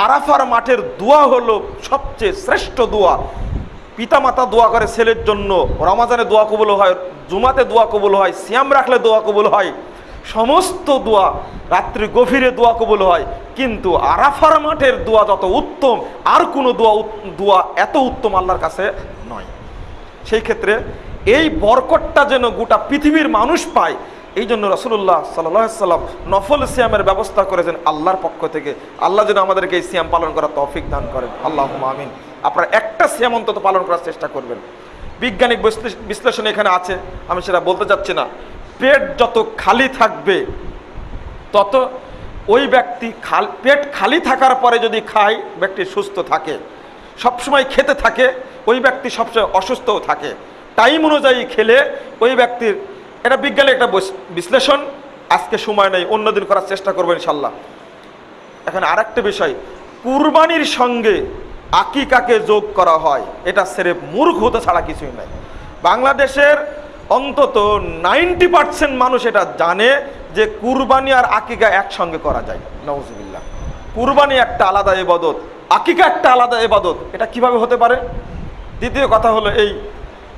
আরাফার মাঠের দোয়া হলো সবচেয়ে শ্রেষ্ঠ দোয়া। পিতামাতা দোয়া করে ছেলের জন্য, রমাজানে দোয়া কবুল হয়, জুমাতে দোয়া কবুল হয়, সিয়াম রাখলে দোয়া কবুল হয়, সমস্ত দোয়া, রাত্রি গভীরে দোয়া কবুল হয়। কিন্তু আরাফার মাঠের দোয়া যত উত্তম, আর কোনো দোয়া এত উত্তম আল্লাহর কাছে নয়। সেই ক্ষেত্রে এই বরকতটা যেন গোটা পৃথিবীর মানুষ পায়, এই জন্য রাসূলুল্লাহ সাল্লাল্লাহু আলাইহি ওয়াসাল্লাম নফল সিয়ামের ব্যবস্থা করেছেন আল্লাহর পক্ষ থেকে। আল্লাহ যেন আমাদেরকে এই সিয়াম পালন করার তৌফিক দান করেন, আল্লাহুম্মা আমিন। আপনারা একটা সিয়াম অন্তত পালন করার চেষ্টা করবেন। বৈজ্ঞানিক বিশ্লেষণ এখানে আছে, আমি সেটা বলতে চাচ্ছি না। পেট যত খালি থাকবে তত ওই ব্যক্তি পেট খালি থাকার পরে যদি খায়, ব্যক্তি সুস্থ থাকে, সবসময় খেতে থাকে, ওই ব্যক্তি সবসময় অসুস্থও থাকে। টাইম অনুযায়ী খেলে ওই ব্যক্তির, এটা বিজ্ঞানের একটা বিশ্লেষণ, আজকে সময় নেই, অন্যদিন করার চেষ্টা করবো ইনশাল্লাহ। এখন আরেকটা বিষয়, কুরবানির সঙ্গে আকিকাকে যোগ করা হয়, এটা সেরেফ মূর্খতা ছাড়া কিছুই নাই। বাংলাদেশের অন্তত 90% মানুষ এটা জানে যে কুরবানি আর আকিকা একসঙ্গে করা যায়। নাউজুবিল্লাহ, কুরবানি একটা আলাদা ইবাদত, আকিকা একটা আলাদা ইবাদত, এটা কিভাবে হতে পারে? দ্বিতীয় কথা হলো এই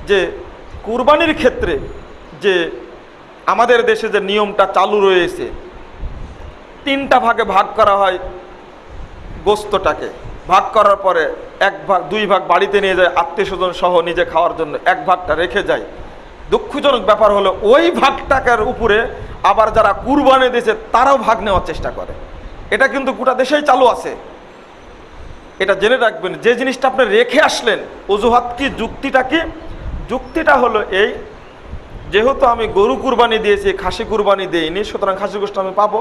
যে কুরবানির ক্ষেত্রে যে আমাদের দেশে যে নিয়মটা চালু রয়েছে, 3টা ভাগে ভাগ করা হয় গোস্তটাকে। ভাগ করার পরে 1 ভাগ 2 ভাগ বাড়িতে নিয়ে যায় আত্মীয় স্বজন সহ নিজে খাওয়ার জন্য, 1 ভাগটা রেখে যায়। দুঃখজনক ব্যাপার হলো ওই ভাগটাকার উপরে আবার যারা কুরবানি দিয়েছে তারাও ভাগ নেওয়ার চেষ্টা করে। এটা কিন্তু গোটা দেশেই চালু আছে, এটা জেনে রাখবেন। যে জিনিসটা আপনি রেখে আসলেন, অজুহাত কি, যুক্তিটা কি? যুক্তিটা হলো এই, যেহেতু আমি গরু কুরবানি দিয়েছি, খাসি কুরবানি দিইনি, সুতরাং খাসি গোস্ত আমি পাবো।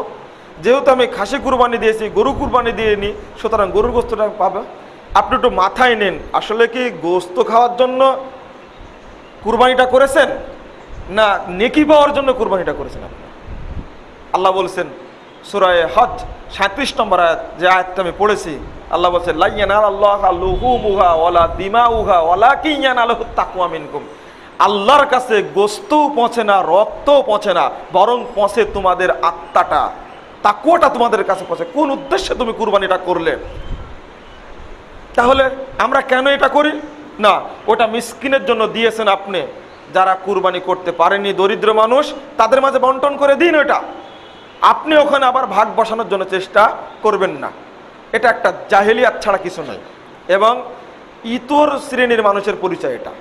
যেহেতু আমি খাসি কুরবানি দিয়েছি, গরু কুরবানি দিইনি, সুতরাং গরুর গোস্তটা পাবো। আপনি একটু মাথায় নেন, আসলে কি গোস্ত খাওয়ার জন্য কুরবানিটা করেছেন, না নেকি পাওয়ার জন্য কুরবানিটা করেছেন? আপনি আল্লাহ বলছেন সূরা হজ 37 নম্বর আয়াত, যে আয়াতটা আমি পড়েছি, আল্লাহ বলছেন, লা ইয়ানালাল্লাহু লুহুমুহা ওয়ালা দিমাউহা ওয়ালাকিন ইয়ানালুহুত তাকওয়া মিনকুম। আল্লাহর কাছে গোস্তও পৌঁছে না, রক্তও পৌঁছে না, বরং পৌঁছে তোমাদের আত্মাটা, তাকওয়াটা তোমাদের কাছে পৌঁছে। কোন উদ্দেশ্যে তুমি কুরবানিটা করলে? তাহলে আমরা কেন এটা করি না? ওটা মিসকিনের জন্য দিয়েছেন আপনি, যারা কুরবানি করতে পারেনি, দরিদ্র মানুষ, তাদের মাঝে বন্টন করে দিন। ওটা আপনি ওখানে আবার ভাগ বসানোর জন্য চেষ্টা করবেন না। এটা একটা জাহেলিয়াত ছাড়া কিছু নয়, এবং ইতর শ্রেণীর মানুষের পরিচয়, এটা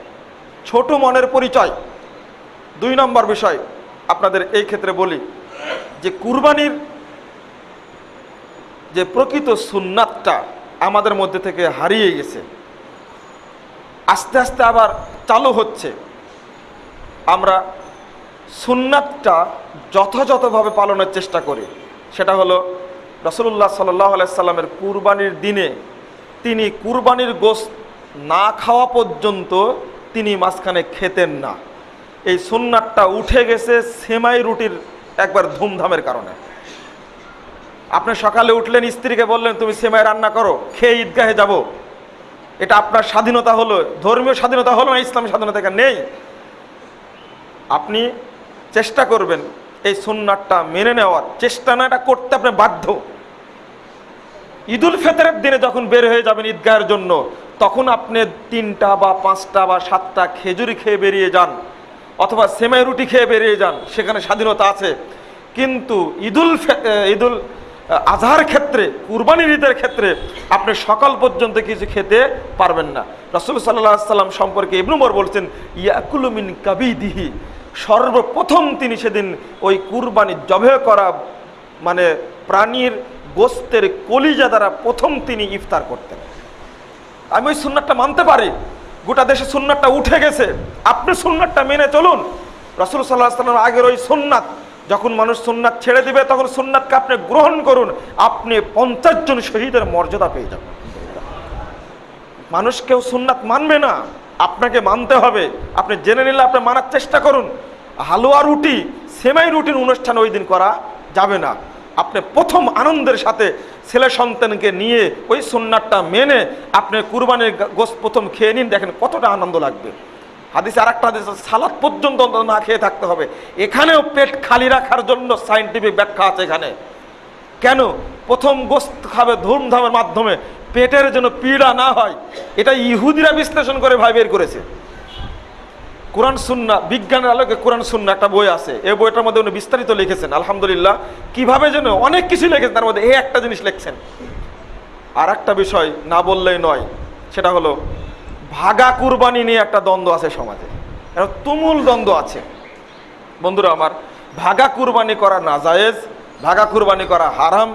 ছোট মনের পরিচয়। 2 নম্বর বিষয় আপনাদের এই ক্ষেত্রে বলি যে কুরবানির যে প্রকৃত সুন্নাতটা আমাদের মধ্যে থেকে হারিয়ে গেছে, আস্তে আস্তে আবার চালু হচ্ছে। আমরা সুন্নাতটা যথাযথভাবে পালনের চেষ্টা করি। সেটা হলো রাসূলুল্লাহ সাল্লাল্লাহু আলাইহি সাল্লামের কুরবানির দিনে তিনি কুরবানির গোশত না খাওয়া পর্যন্ত তিনি মাঝখানে খেতেন না। এই সুন্নাতটা উঠে গেছে সেমাই রুটির একবার ধুমধামের কারণে। আপনি সকালে উঠলেন, স্ত্রীকে বললেন তুমি সেমাই রান্না করো, খেয়ে ঈদগাহে যাব, এটা আপনার স্বাধীনতা হলো, ধর্মীয় স্বাধীনতা হলো না, ইসলামী স্বাধীনতা এখানে নেই। আপনি চেষ্টা করবেন এই সুন্নাতটা মেনে নেওয়ার, চেষ্টা না, এটা করতে আপনি বাধ্য। ঈদুল ফিতরের দিনে যখন বের হয়ে যাবেন ঈদগাহের জন্য, তখন আপনি 3টা বা 5টা বা 7টা খেজুরি খেয়ে বেরিয়ে যান, অথবা সেমাই রুটি খেয়ে বেরিয়ে যান, সেখানে স্বাধীনতা আছে। কিন্তু ঈদুল আজহার ক্ষেত্রে, কুরবানির ঈদের ক্ষেত্রে আপনি সকাল পর্যন্ত কিছু খেতে পারবেন না। রাসূল সাল্লাল্লাহু আলাইহি সাল্লাম সম্পর্কে ইবনে উমর বলছেন, ইয়াকুলু মিন কাবিদিহি, সর্বপ্রথম তিনি সেদিন ওই কুরবানি জবাহ করা মানে প্রাণীর গোস্তের কলিজা দ্বারা প্রথম তিনি ইফতার করতেন। আমি ওই সুন্নাতটা মানতে পারি, গোটা দেশে সুন্নাতটা উঠে গেছে, আপনি সুন্নাতটা মেনে চলুন। রাসূল সাল্লাল্লাহু আলাইহি সাল্লামের আগের ওই সুন্নাত, যখন মানুষ সুন্নাত ছেড়ে দিবে তখন সুন্নাতকে আপনি গ্রহণ করুন, আপনি 50 জন শহীদের মর্যাদা পেয়ে যাবেন। মানুষ কেউ সুন্নাত মানবে না, আপনাকে মানতে হবে। আপনি জেনে নিলে আপনি মানার চেষ্টা করুন। হালুয়া রুটি, সেমাই রুটির অনুষ্ঠান ওই দিন করা যাবে না। আপনি প্রথম আনন্দের সাথে ছেলে সন্তানকে নিয়ে ওই সুন্নাতটা মেনে আপনি কুরবানির গোশত প্রথম খেয়ে নিন, দেখেন কতটা আনন্দ লাগবে। হাদিসে আরেকটা হাদিস, সালাত পর্যন্ত না খেয়ে থাকতে হবে। এখানেও পেট খালি রাখার জন্য সায়েন্টিফিক ব্যাখ্যা আছে। এখানে কেন প্রথম গোশত খাবে ধুমধামের মাধ্যমে, পেটের যেন পীড়া না হয়। এটা ইহুদিরা বিশ্লেষণ করে ভাই বের করেছে। কোরআন সুন্নাহ, বিজ্ঞানের আলোকে কোরআন সুন্নাহ একটা বই আছে, এই বইটার মধ্যে উনি বিস্তারিত লিখেছেন। আলহামদুলিল্লাহ, কিভাবে যেন অনেক কিছু লিখেছেন, তার মধ্যে এই একটা জিনিস লিখছেন। আর একটা বিষয় না বললেই নয়, সেটা হলো ভাগা কুরবানি নিয়ে একটা দ্বন্দ্ব আছে সমাজে, একটা তুমুল দ্বন্দ্ব আছে। বন্ধুরা আমার, ভাগা কুরবানি করা নাজায়েজ, ভাগা কুরবানি করা হারাম,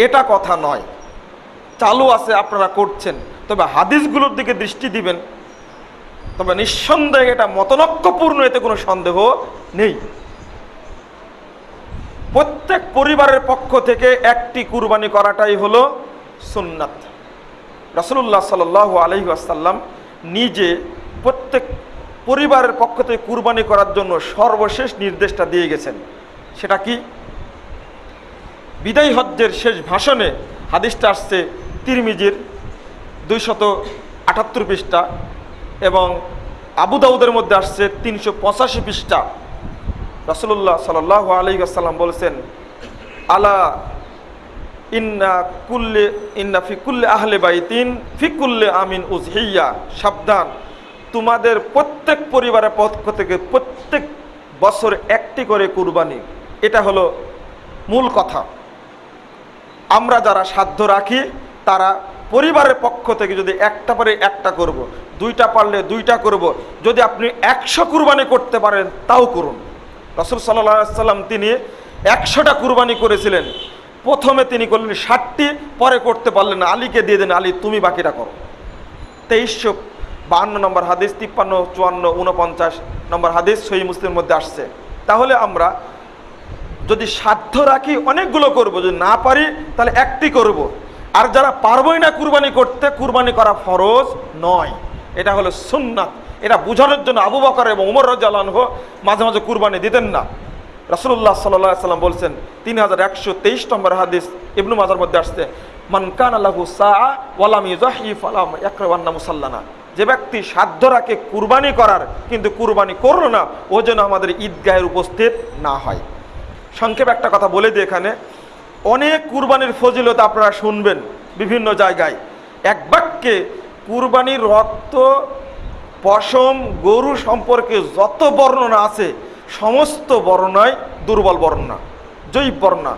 এটা কথা নয়। চালু আছে, আপনারা করছেন, তবে হাদিসগুলোর দিকে দৃষ্টি দিবেন। তবে নিঃসন্দেহে এটা মতনৈক্যপূর্ণ, এতে কোনো সন্দেহ নেই। প্রত্যেক পরিবারের পক্ষ থেকে একটি কুরবানি করাটাই হলো সুন্নাত। রাসূলুল্লাহ সাল্লাল্লাহু আলাইহি ওয়াসাল্লাম নিজে প্রত্যেক পরিবারের পক্ষ থেকে কুরবানি করার জন্য সর্বশেষ নির্দেশটা দিয়ে গেছেন। সেটা কি? বিদায় হজ্জের শেষ ভাষণে হাদিসটা আসছে তিরমিজির 278 পৃষ্ঠা, এবং আবু দাউদের মধ্যে আসছে 385 পৃষ্ঠা। রাসূলুল্লাহ সাল্লাল্লাহু আলাইহি ওয়াসাল্লাম বলেছেন, আলা ইন্না ফি কুল্লি আহলি বাইতিন ফি কুল্লি আমিন উযহিয়া, সাবধান, তোমাদের প্রত্যেক পরিবারের পক্ষ থেকে প্রত্যেক বছর একটি করে কুরবানি। এটা হলো মূল কথা। আমরা যারা সাধ্য রাখি তারা পরিবারের পক্ষ থেকে যদি একটা পারে একটা করব, 2টা পারলে 2টা করব। যদি আপনি 100 কুরবানি করতে পারেন তাও করুন। রাসূল সাল্লাল্লাহু আলাইহি ওয়াসাল্লাম তিনি 100টা কুরবানি করেছিলেন। প্রথমে তিনি করলেন 60টি, পরে করতে পারলেন না, আলীকে দিয়ে দেন, আলী তুমি বাকিটা করো। 2352 নম্বর হাদিস, 53, 54, 49 নম্বর হাদিস সহিহ মুসলিমের মধ্যে আসছে। তাহলে আমরা যদি সাধ্য রাখি অনেকগুলো করব, যদি না পারি তাহলে একটি করব। আর যারা পারবই না কুরবানি করতে, কুরবানি করা ফরজ নয়, এটা হলো সুন্নাত। এটা বোঝানোর জন্য আবু বকর এবং ওমর রাদিয়াল্লাহু আনহু মাঝে মাঝে কুরবানি দিতেন না। রাসূলুল্লাহ সাল্লাল্লাহু আলাইহি ওয়াসাল্লাম বলছেন, 3123 নম্বর হাদিস ইবনে মাজার মধ্যে আসছে, মান কানা লাহু সাআ ওয়া লাম ইউযাহি ফালা ইয়াকরাবান্না মুসাল্লানা, যে ব্যক্তি সাধ্য রাখে কুরবানি করার কিন্তু কুরবানি করলো না, ও যেন আমাদের ঈদগাহের উপস্থিত না হয়। সংক্ষেপে একটা কথা বলে দিই, এখানে অনেক কুরবানির ফজিলত আপনারা শুনবেন বিভিন্ন জায়গায়। এক বাক্যে কুরবানির রক্ত পশম গরু সম্পর্কে যত বর্ণনা আছে সমস্ত বর্ণনায় দুর্বল বর্ণনা, জয়ীফ বর্ণনা।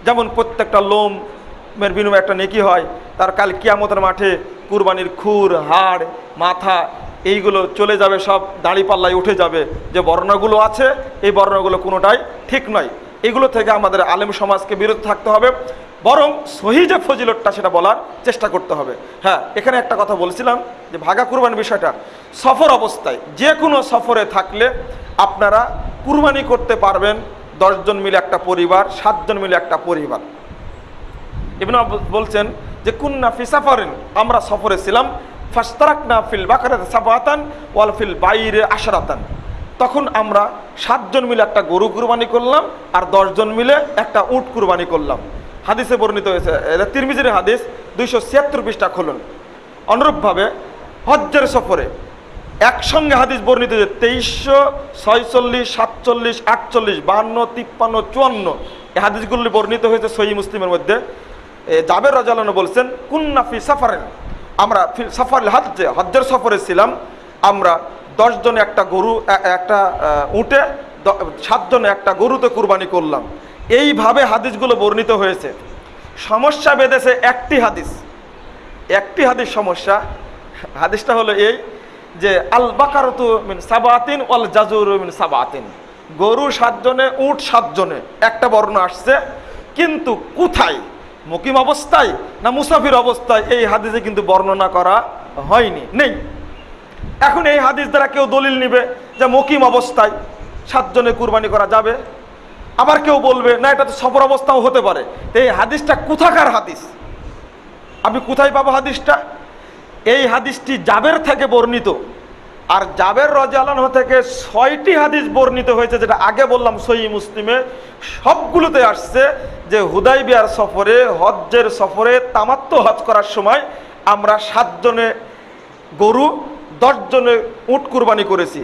যেমন প্রত্যেকটা লোমের বিনিময়ে একটা নেকি হয়, তার কাল কিয়ামতের মাঠে কুরবানির খুর, হাড়, মাথা এইগুলো চলে যাবে, সব দাঁড়িপাল্লায় উঠে যাবে। যে বর্ণনাগুলো আছে এই বর্ণনাগুলো কোনোটাই ঠিক নয়। এগুলো থেকে আমাদের আলেম সমাজকে বিরত থাকতে হবে, বরং সহি যে ফজিলতটা সেটা বলার চেষ্টা করতে হবে। হ্যাঁ, এখানে একটা কথা বলছিলাম যে ভাগা কুরবানির বিষয়টা, সফর অবস্থায় যে কোনো সফরে থাকলে আপনারা কুরবানি করতে পারবেন 10 জন মিলে একটা পরিবার, 7 জন মিলে একটা পরিবার। ইবনে আব্বাস বলছেন যে কুন্না ফি সাফারিন, আমরা সফরে ছিলাম, ফাশতারাকনা ফিল বাকারাতি সাবাতান ওয়াল ফিল বাইরে আশরাতান, তখন আমরা 7 জন মিলে একটা গরু কুরবানি করলাম আর 10 জন মিলে একটা উট কুরবানি করলাম। হাদিসে বর্ণিত হয়েছে, এটা তিরমিজির হাদিস, 276 পৃষ্ঠা খুলুন। অনুরূপভাবে হজ্জের সফরে একসঙ্গে হাদিস বর্ণিত হয়েছে 2346, 47, 48, 52, 53, 54, এই হাদিসগুলি বর্ণিত হয়েছে সহিহ মুসলিমের মধ্যে। জাবের রাদিয়াল্লাহু আনহু বলছেন কুন্না ফি সাফারিন, আমরা ফি সাফারিল হজ্জে, হজ্জের সফরে ছিলাম, আমরা 10 জনে একটা গরু, একটা উটে, 7 জনে একটা গরুতে কুরবানি করলাম। এইভাবে হাদিসগুলো বর্ণিত হয়েছে। সমস্যা বেঁধেছে একটি হাদিস সমস্যা। হাদিসটা হলো এই যে আল বাকারাতু মিন সাবাতিন ওয়াল জাজুরু মিন সাবাতিন, গরু 7 জনে, উট 7 জনে, একটা বর্ণ আসছে, কিন্তু কোথায়, মুকিম অবস্থায় না মুসাফির অবস্থায়, এই হাদিসে কিন্তু বর্ণনা করা হয়নি, নেই। এখন এই হাদিস দ্বারা কেউ দলিল নিবে যে মুকিম অবস্থায় 7 জনে কুরবানি করা যাবে, আবার কেউ বলবে না এটা তো সফর অবস্থাও হতে পারে। তো এই হাদিসটা কোথাকার হাদিস, আমি কোথায় পাবো হাদিসটা? এই হাদিসটি জাবের থেকে বর্ণিত, আর জাবের রাদিয়াল্লাহু আনহু থেকে 6টি হাদিস বর্ণিত হয়েছে, যেটা আগে বললাম সহিহ মুসলিমে। সবগুলোতে আসছে যে হুদাইবিয়ার সফরে, হজ্জের সফরে, তামাত্তু হজ করার সময় আমরা 7 জনে গরু, 10 জনে উট কুরবানি করেছি।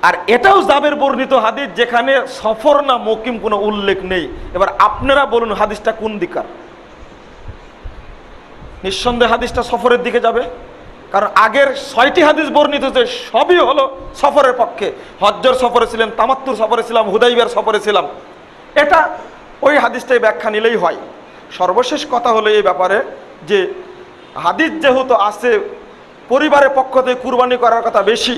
আর এটাও জাবের বর্ণিত হাদিস, যেখানে সফর না মুকিম কোনো উল্লেখ নেই। এবার আপনারা বলুন হাদিসটা কোন দিকার? নিঃসন্দেহে হাদিসটা সফরের দিকে যাবে, কারণ আগের 6টি হাদিস বর্ণিত হচ্ছে সবই হলো সফরের পক্ষে। হজ্জের সফরে ছিলেন, তামাত্তুর সফরে ছিলাম, হুদাইবিয়ার সফরে ছিলাম, এটা ওই হাদিসটাই ব্যাখ্যা নিলেই হয়। সর্বশেষ কথা হলো এই ব্যাপারে যে হাদিস যেহেতু আছে পরিবারের পক্ষ থেকে কুরবানি করার কথা বেশি,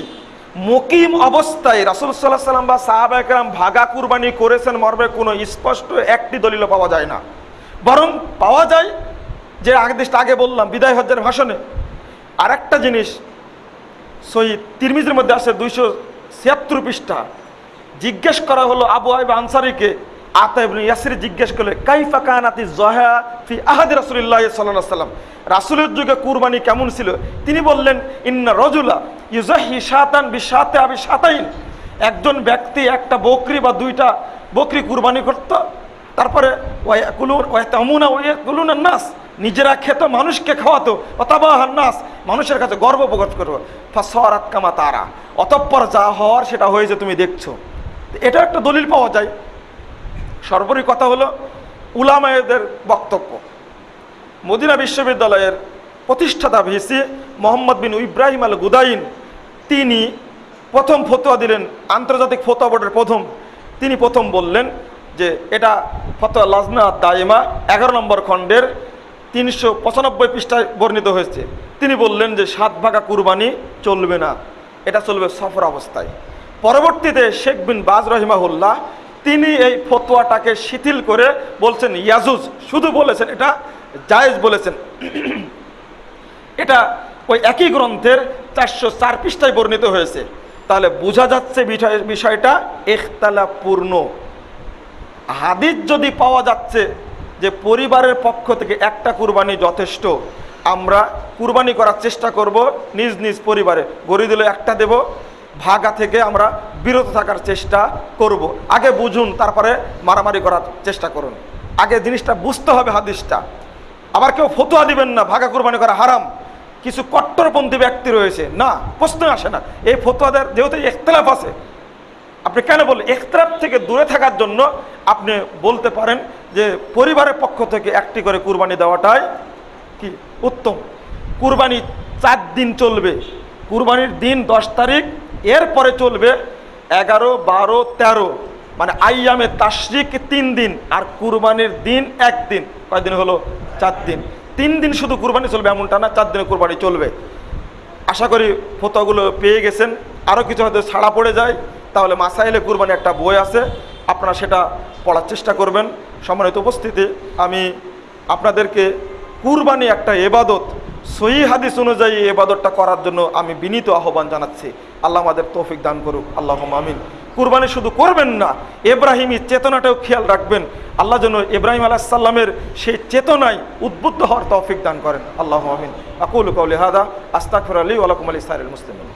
মুকিম অবস্থায় রাসূল সাল্লাল্লাহু আলাইহি ওয়াসাল্লাম বা সাহাবায়ে কেরাম ভাগা কুরবানি করেছেন মর্মে কোনো স্পষ্ট একটি দলিল পাওয়া যায় না। বরং পাওয়া যায় যে হাদিসটা আগে বললাম বিদায় হজ্জের ভাষণে। আরেকটা জিনিস সহিহ তিরমিজির মধ্যে আছে 276 পৃষ্ঠা, জিজ্ঞেস করা হলো আবু আইয়ুব আনসারীকে, আতা ইবনে ইয়াসির জিজ্ঞেস করলে কাইফা কানাতি যহা ফি আহাদি রাসূলিল্লাহ সাল্লাল্লাহু আলাইহি ওয়াসাল্লাম, রাসূলের যুগে কুরবানি কেমন ছিল? তিনি বললেন ইন্না রাজুলা ইউযাহি শাতান বিশাতি আবি শাতাইন, একজন ব্যক্তি একটা বকরি বা 2টা বকরি কুরবানি করত, তারপরে ওয়ায়াকুলুন ওয়ায়াতামুনা ওয়ায়াকুলুনান নাস, নিজেরা খেত, মানুষকে খাওয়াতো, ওয়াতাবাহান নাস, মানুষের কাছে গর্ব প্রকাশ করতো, ফাসারাত কামা তারা, অতঃপর যা হওয়ার সেটা হয়েছে তুমি দেখছো। এটা একটা দলিল পাওয়া যায়। সর্বোপরি কথা হলো উলামায়েদের বক্তব্য। মদিনা বিশ্ববিদ্যালয়ের প্রতিষ্ঠাতা ভিসি মোহাম্মদ বিন ইব্রাহিম আল গুদাইন, তিনি প্রথম ফতোয়া দিলেন, আন্তর্জাতিক ফতোয়া বোর্ডের প্রথম। তিনি প্রথম বললেন যে এটা ফতোয়া লাজনা দাইমা 11 নম্বর খণ্ডের 395 পৃষ্ঠায় বর্ণিত হয়েছে। তিনি বললেন যে 7 ভাগা কুরবানি চলবে না, এটা চলবে সফর অবস্থায়। পরবর্তীতে শেখ বিন বাজ রহিমাহুল্লাহ তিনি এই ফতোয়াটাকে শিথিল করে বলছেন ইয়াজুজ, শুধু বলেছেন এটা জায়েজ বলেছেন। এটা ওই একই গ্রন্থের 404 পৃষ্ঠায় বর্ণিত হয়েছে। তাহলে বোঝা যাচ্ছে বিষয়টা ইখতিলাফপূর্ণ। হাদিস যদি পাওয়া যাচ্ছে যে পরিবারের পক্ষ থেকে একটা কুরবানি যথেষ্ট, আমরা কুরবানি করার চেষ্টা করব নিজ নিজ পরিবারে, গরু দিলে একটা দেব, ভাগা থেকে আমরা বিরত থাকার চেষ্টা করব। আগে বুঝুন, তারপরে মারামারি করার চেষ্টা করুন। আগে জিনিসটা বুঝতে হবে হাদিসটা। আবার কেউ ফতোয়া দিবেন না ভাগা কুরবানি করা হারাম, কিছু কট্টরপন্থী ব্যক্তি রয়েছে, না, প্রশ্ন আসে না। এই ফতোয়াদের যেহেতু ইখতিলাফ আছে, আপনি কেন বললেন? ইখতিলাফ থেকে দূরে থাকার জন্য আপনি বলতে পারেন যে পরিবারের পক্ষ থেকে একটি করে কুরবানি দেওয়াটাই কি উত্তম। কুরবানি 4 দিন চলবে, কুরবানির দিন 10 তারিখ, এরপরে চলবে 11, 12, 13, মানে আইয়ামে তাশরিক 3 দিন, আর কুরবানির দিন 1 দিন। কয়দিন হলো? 4 দিন। 3 দিন শুধু কুরবানি চলবে এমনটা না, 4 দিনে কুরবানি চলবে। আশা করি ফতোয়াগুলো পেয়ে গেছেন। আরও কিছু হয়তো ছাড়া পড়ে যায়, তাহলে মাসাইলে কুরবানি একটা বই আছে, আপনারা সেটা পড়ার চেষ্টা করবেন। সম্মানিত উপস্থিতি, আমি আপনাদেরকে কুরবানি একটা ইবাদত, সহিহ হাদিস অনুযায়ী ইবাদতটা করার জন্য আমি বিনীত আহ্বান জানাচ্ছি। আল্লাহ আমাদের তৌফিক দান করুক, আল্লাহুম্মা আমিন। কুরবানি শুধু করবেন না, ইব্রাহিমী চেতনাটাও খেয়াল রাখবেন। আল্লাহ যেন ইব্রাহিম আলাইহিস সালামের সেই চেতনায় উদ্বুদ্ধ হওয়ার তৌফিক দান করেন, আল্লাহুম্মা আমিন। আকুলু কাউলি হাদা আস্তাগফিরুল্লাহ লি ওয়া লাকুম ওয়া লিসাইরিল মুসলিমিন।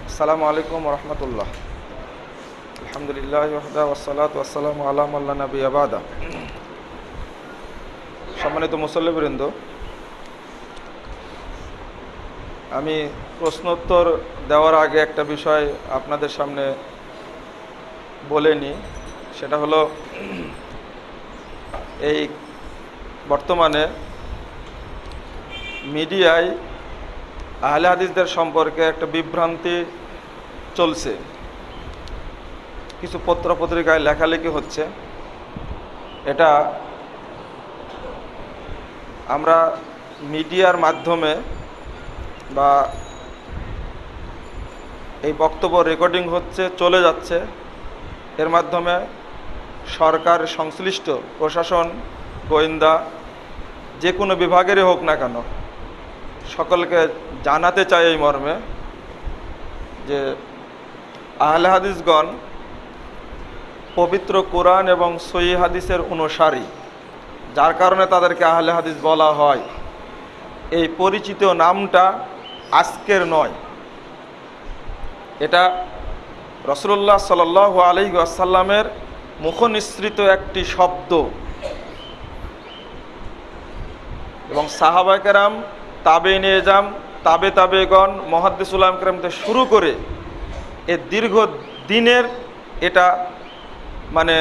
আসসালামু আলাইকুম ওয়া রাহমাতুল্লাহ। আলহামদুলিল্লাহ ওয়াহদা ওয়াসসালাতু ওয়াসসালামু আলা মান লা নাবিয়্যা বাদা। সম্মানিত মুসল্লিবৃন্দ, আমি প্রশ্নোত্তর দেওয়ার আগে একটা বিষয় আপনাদের সামনে বলে নিই। সেটা হলো, এই বর্তমানে মিডিয়ায় আহলে হাদিসদের সম্পর্কে একটা বিভ্রান্তি চলছে। কিছু পত্র পত্রিকায় লেখালেখি হচ্ছে। এটা আমরা মিডিয়ার মাধ্যমে বা এই বক্তব্য রেকর্ডিং হচ্ছে, চলে যাচ্ছে, এর মাধ্যমে সরকার সংশ্লিষ্ট প্রশাসন, গোয়েন্দা, যে কোনো বিভাগেরই হোক না কেন, সকলকে জানাতে চাই এই মর্মে যে আহলে হাদিসগণ পবিত্র কোরআন এবং সহিহ হাদিসের অনুসারী, যার কারণে তাদেরকে আহলে হাদিস বলা হয়। এই পরিচিত নামটা আজকের নয়, এটা রাসূলুল্লাহ সাল্লাল্লাহু আলাইহি ওয়াসাল্লামের মুখনিসৃত একটি শব্দ, এবং সাহাবায়ে কেরাম, তাবেঈনে এজাম, তাবেগণ, মুহাদ্দিসুল কেরাম থেকে শুরু করে এ দীর্ঘ দিনের এটা মানে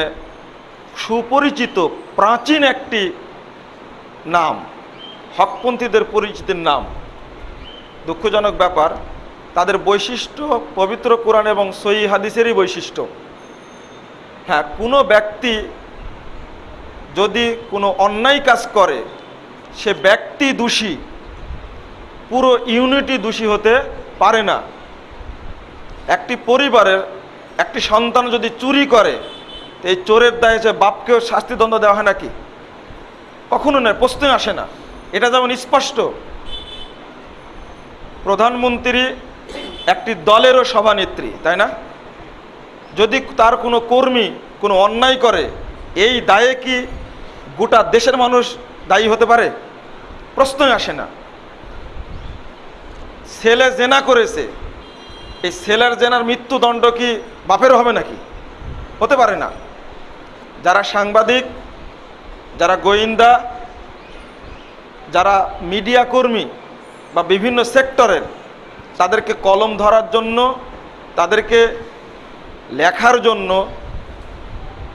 সুপরিচিত প্রাচীন একটি নাম, হকপন্থীদের পরিচিতির নাম। দুঃখজনক ব্যাপার, তাদের বৈশিষ্ট্য পবিত্র কোরআন এবং সহিহ হাদিসেরই বৈশিষ্ট্য। হ্যাঁ, কোনো ব্যক্তি যদি কোনো অন্যায় কাজ করে, সে ব্যক্তি দোষী, পুরো ইউনিটি দোষী হতে পারে না। একটি পরিবারের একটি সন্তান যদি চুরি করে, এই চোরের দায়ে যে বাপকেও শাস্তিদণ্ড দেওয়া হয় নাকি? কখনো নয়, প্রশ্নই আসে না। এটা যেমন স্পষ্ট, প্রধানমন্ত্রী একটি দলেরও সভানেত্রী, তাই না? যদি তার কোনো কর্মী কোনো অন্যায় করে, এই দায়ে কি গোটা দেশের মানুষ দায়ী হতে পারে? প্রশ্নই আসে না। ছেলে জেনা করেছে, এই ছেলের জেনার মৃত্যুদণ্ড কি বাপেরও হবে নাকি? হতে পারে না। যারা সাংবাদিক, যারা গোয়েন্দা, যারা মিডিয়া কর্মী বা বিভিন্ন সেক্টরের, তাদেরকে কলম ধরার জন্য, তাদেরকে লেখার জন্য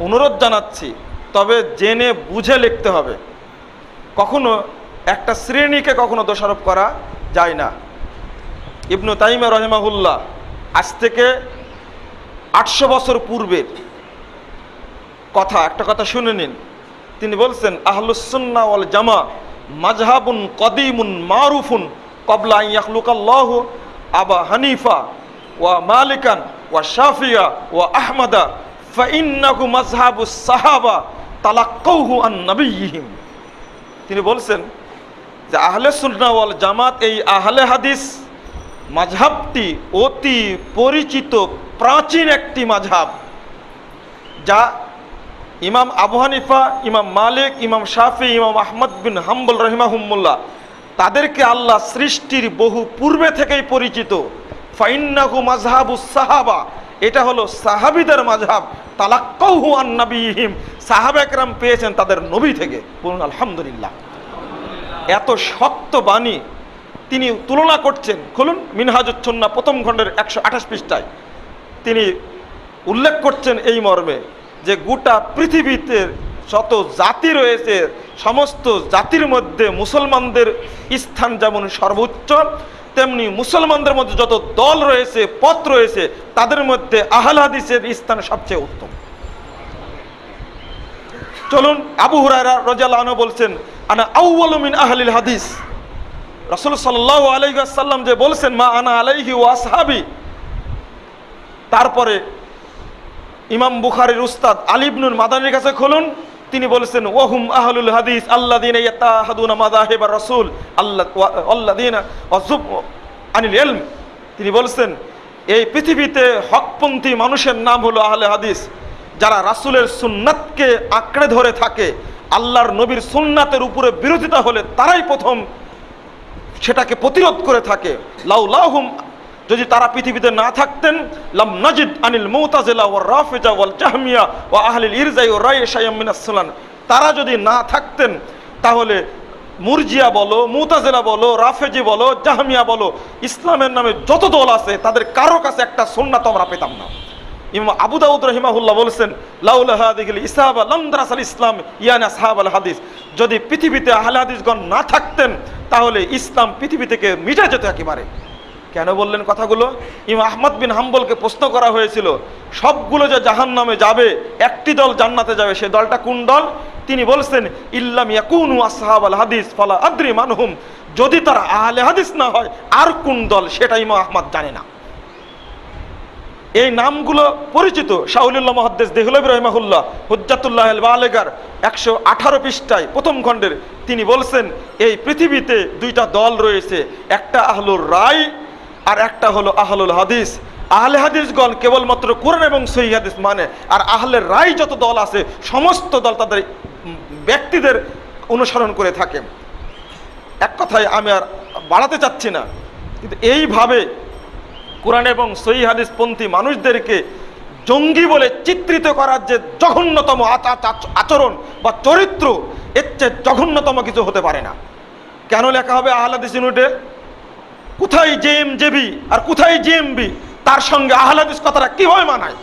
অনুরোধ জানাচ্ছি, তবে জেনে বুঝে লিখতে হবে। কখনো একটা শ্রেণীকে কখনো দোষারোপ করা যায় না। ইবনু তাইমিয়া রাহিমাহুল্লাহ আজ থেকে 800 বছর পূর্বের কথা, একটা কথা শুনে নিন। তিনি বলছেন, আহলুস সুন্নাহ ওয়াল জামা মাযহাবুন কদিমুন মারুফুন ক্বাবলা আন ইয়াখলুকাল্লাহু আবা হানিফা ওয়া মালিকান ওয়া শাফিয়া ওয়া আহমাদা ফাইন্নাহু মাযহাবুস সাহাবা তালাক্কাউহু আন নবিয়্যিহিম। তিনি বলছেন যে আহলে সুন্নাহ ওয়াল জামাত, এই আহলে হাদিস মাযহাবটি অতি পরিচিত প্রাচীন একটি মাযহাব, যা ইমাম আবু হানিফা, ইমাম মালিক, ইমাম শাফি, ইমাম আহমদ বিন হাম্বল রহিমাহুমুল্লাহ, তাদেরকে আল্লাহ সৃষ্টির বহু পূর্বে থেকেই পরিচিত। ফাইন্নাহু মাযহাবুস সাহাবা, এটা হলো সাহাবীদের মাযহাব। তালাক্কাউহু আন নবিয়্যিহিম, সাহাবায়ে কেরাম পেয়েছেন তাদের নবী থেকে। বলুন আলহামদুলিল্লাহ। এত শক্ত বাণী তিনি তুলনা করছেন। খুলুন মিনহাজুস সুন্নাহ প্রথম খণ্ডের 128 পৃষ্ঠায় তিনি উল্লেখ করছেন এই মর্মে যে গোটা পৃথিবীতে যত জাতি রয়েছে, সমস্ত জাতির মধ্যে মুসলমানদের স্থান যেমন সর্বোচ্চ, তেমনি মুসলমানদের মধ্যে যত দল রয়েছে, পথ রয়েছে, তাদের মধ্যে আহলে হাদিসের স্থান সবচেয়ে উত্তম। চলুন, আবু হুরায়রা রাদিয়াল্লাহু আনহু বলছেন, আনা আউয়ালু মিন আহলিল হাদিস। রাসূল সাল্লাল্লাহু আলাইহি ওয়াসাল্লাম যে বলছেন, মা আনা আলাইহি ওয়া আসহাবি। তারপরে ইমাম বুখারীর উস্তাদ আলী ইবনুল মাদানির কাছে খুলুন, তিনি বলেছেন, ওয়াহুম আহলুল হাদিস আল্লাযীনা ইয়াতাহাদুনা মাযাহিবার রাসূল আল্লাযীনা ওয়াযুব আনিল ইলম। তিনি বলছেন, এই পৃথিবীতে হকপন্থী মানুষের নাম হলো আহলে হাদিস, যারা রাসূলের সুন্নাতকে আঁকড়ে ধরে থাকে। আল্লাহর নবীর সুন্নাতের উপরে বিরোধিতা হলে তারাই প্রথম সেটাকে প্রতিরোধ করে থাকে। লাউলাহুম, যদি তারা পৃথিবীতে না থাকতেন, লাম নাজিদ আনিল মুতাজিলা ওয়ার রাফিজা ওয়াল জাহমিয়া ওয়া আহলিল ইরজাই ওয়া রায় শাইয়্যাম মিনাস সুনান, তারা যদি না থাকতেন তাহলে মুরজিয়া বলো, মুতাজিলা বলো, রাফেজি বলো, জাহমিয়া বলো, ইসলামের নামে যত দল আছে তাদের কারো কাছে একটা সুন্নাত আমরা পেতাম না। ইমাম আবু দাউদ রাহিমাহুল্লাহ বলেছেন, লাউলা হাদিহিল ইসাবা লাম দারাসাল ইসলাম ইয়ানা আসহাবাল হাদিস। যদি পৃথিবীতে আহলে হাদিসগণ না থাকতেন তাহলে ইসলাম পৃথিবী থেকে মিটে যেত একেবারে। কেন বললেন কথাগুলো? ইমাম আহমদ বিন হাম্বলকে প্রশ্ন করা হয়েছিল, সবগুলো যে জাহান্নামে যাবে, একটি দল জান্নাতে যাবে, সে দলটা কোন দল? তিনি বলছেন, ইল্লাম ইয়াকুনু আসহাবাল হাদিস ফালা আদরি মানহুম। যদি তারা আহলে হাদিস না হয় আর কোন দল, সেটা ইমাম আহমদ জানে না। এই নামগুলো পরিচিত। শাহুলিল্লাহ মুহাদ্দিস দেহলভী রাহিমাহুল্লাহ হুজ্জাতুল্লাহ আল বালিগার 118 পৃষ্ঠায় প্রথম খণ্ডের তিনি বলছেন, এই পৃথিবীতে দুইটা দল রয়েছে, একটা আহলুর রায় আর একটা হলো আহলুল হাদিস। আহলে হাদিসগণ কেবলমাত্র কোরআন এবং সহিহ হাদিস মানে, আর আহলের রায় যত দল আছে সমস্ত দল তাদের ব্যক্তিদের অনুসরণ করে থাকে। এক কথায় আমি আর বাড়াতে চাচ্ছি না, কিন্তু এইভাবে কোরআন এবং সহিহ হাদিসপন্থী মানুষদেরকে জঙ্গি বলে চিত্রিত করার যে জঘন্যতম আচরণ বা চরিত্র, এর চেয়ে জঘন্যতম কিছু হতে পারে না। কেন লেখা হবে আহলে হাদিস ইউনিটে? কোথায় জেএমজেবি আর কোথায় জেএমবি, তার সঙ্গে আহলে হাদিস কথাটা কিভাবে মানায়?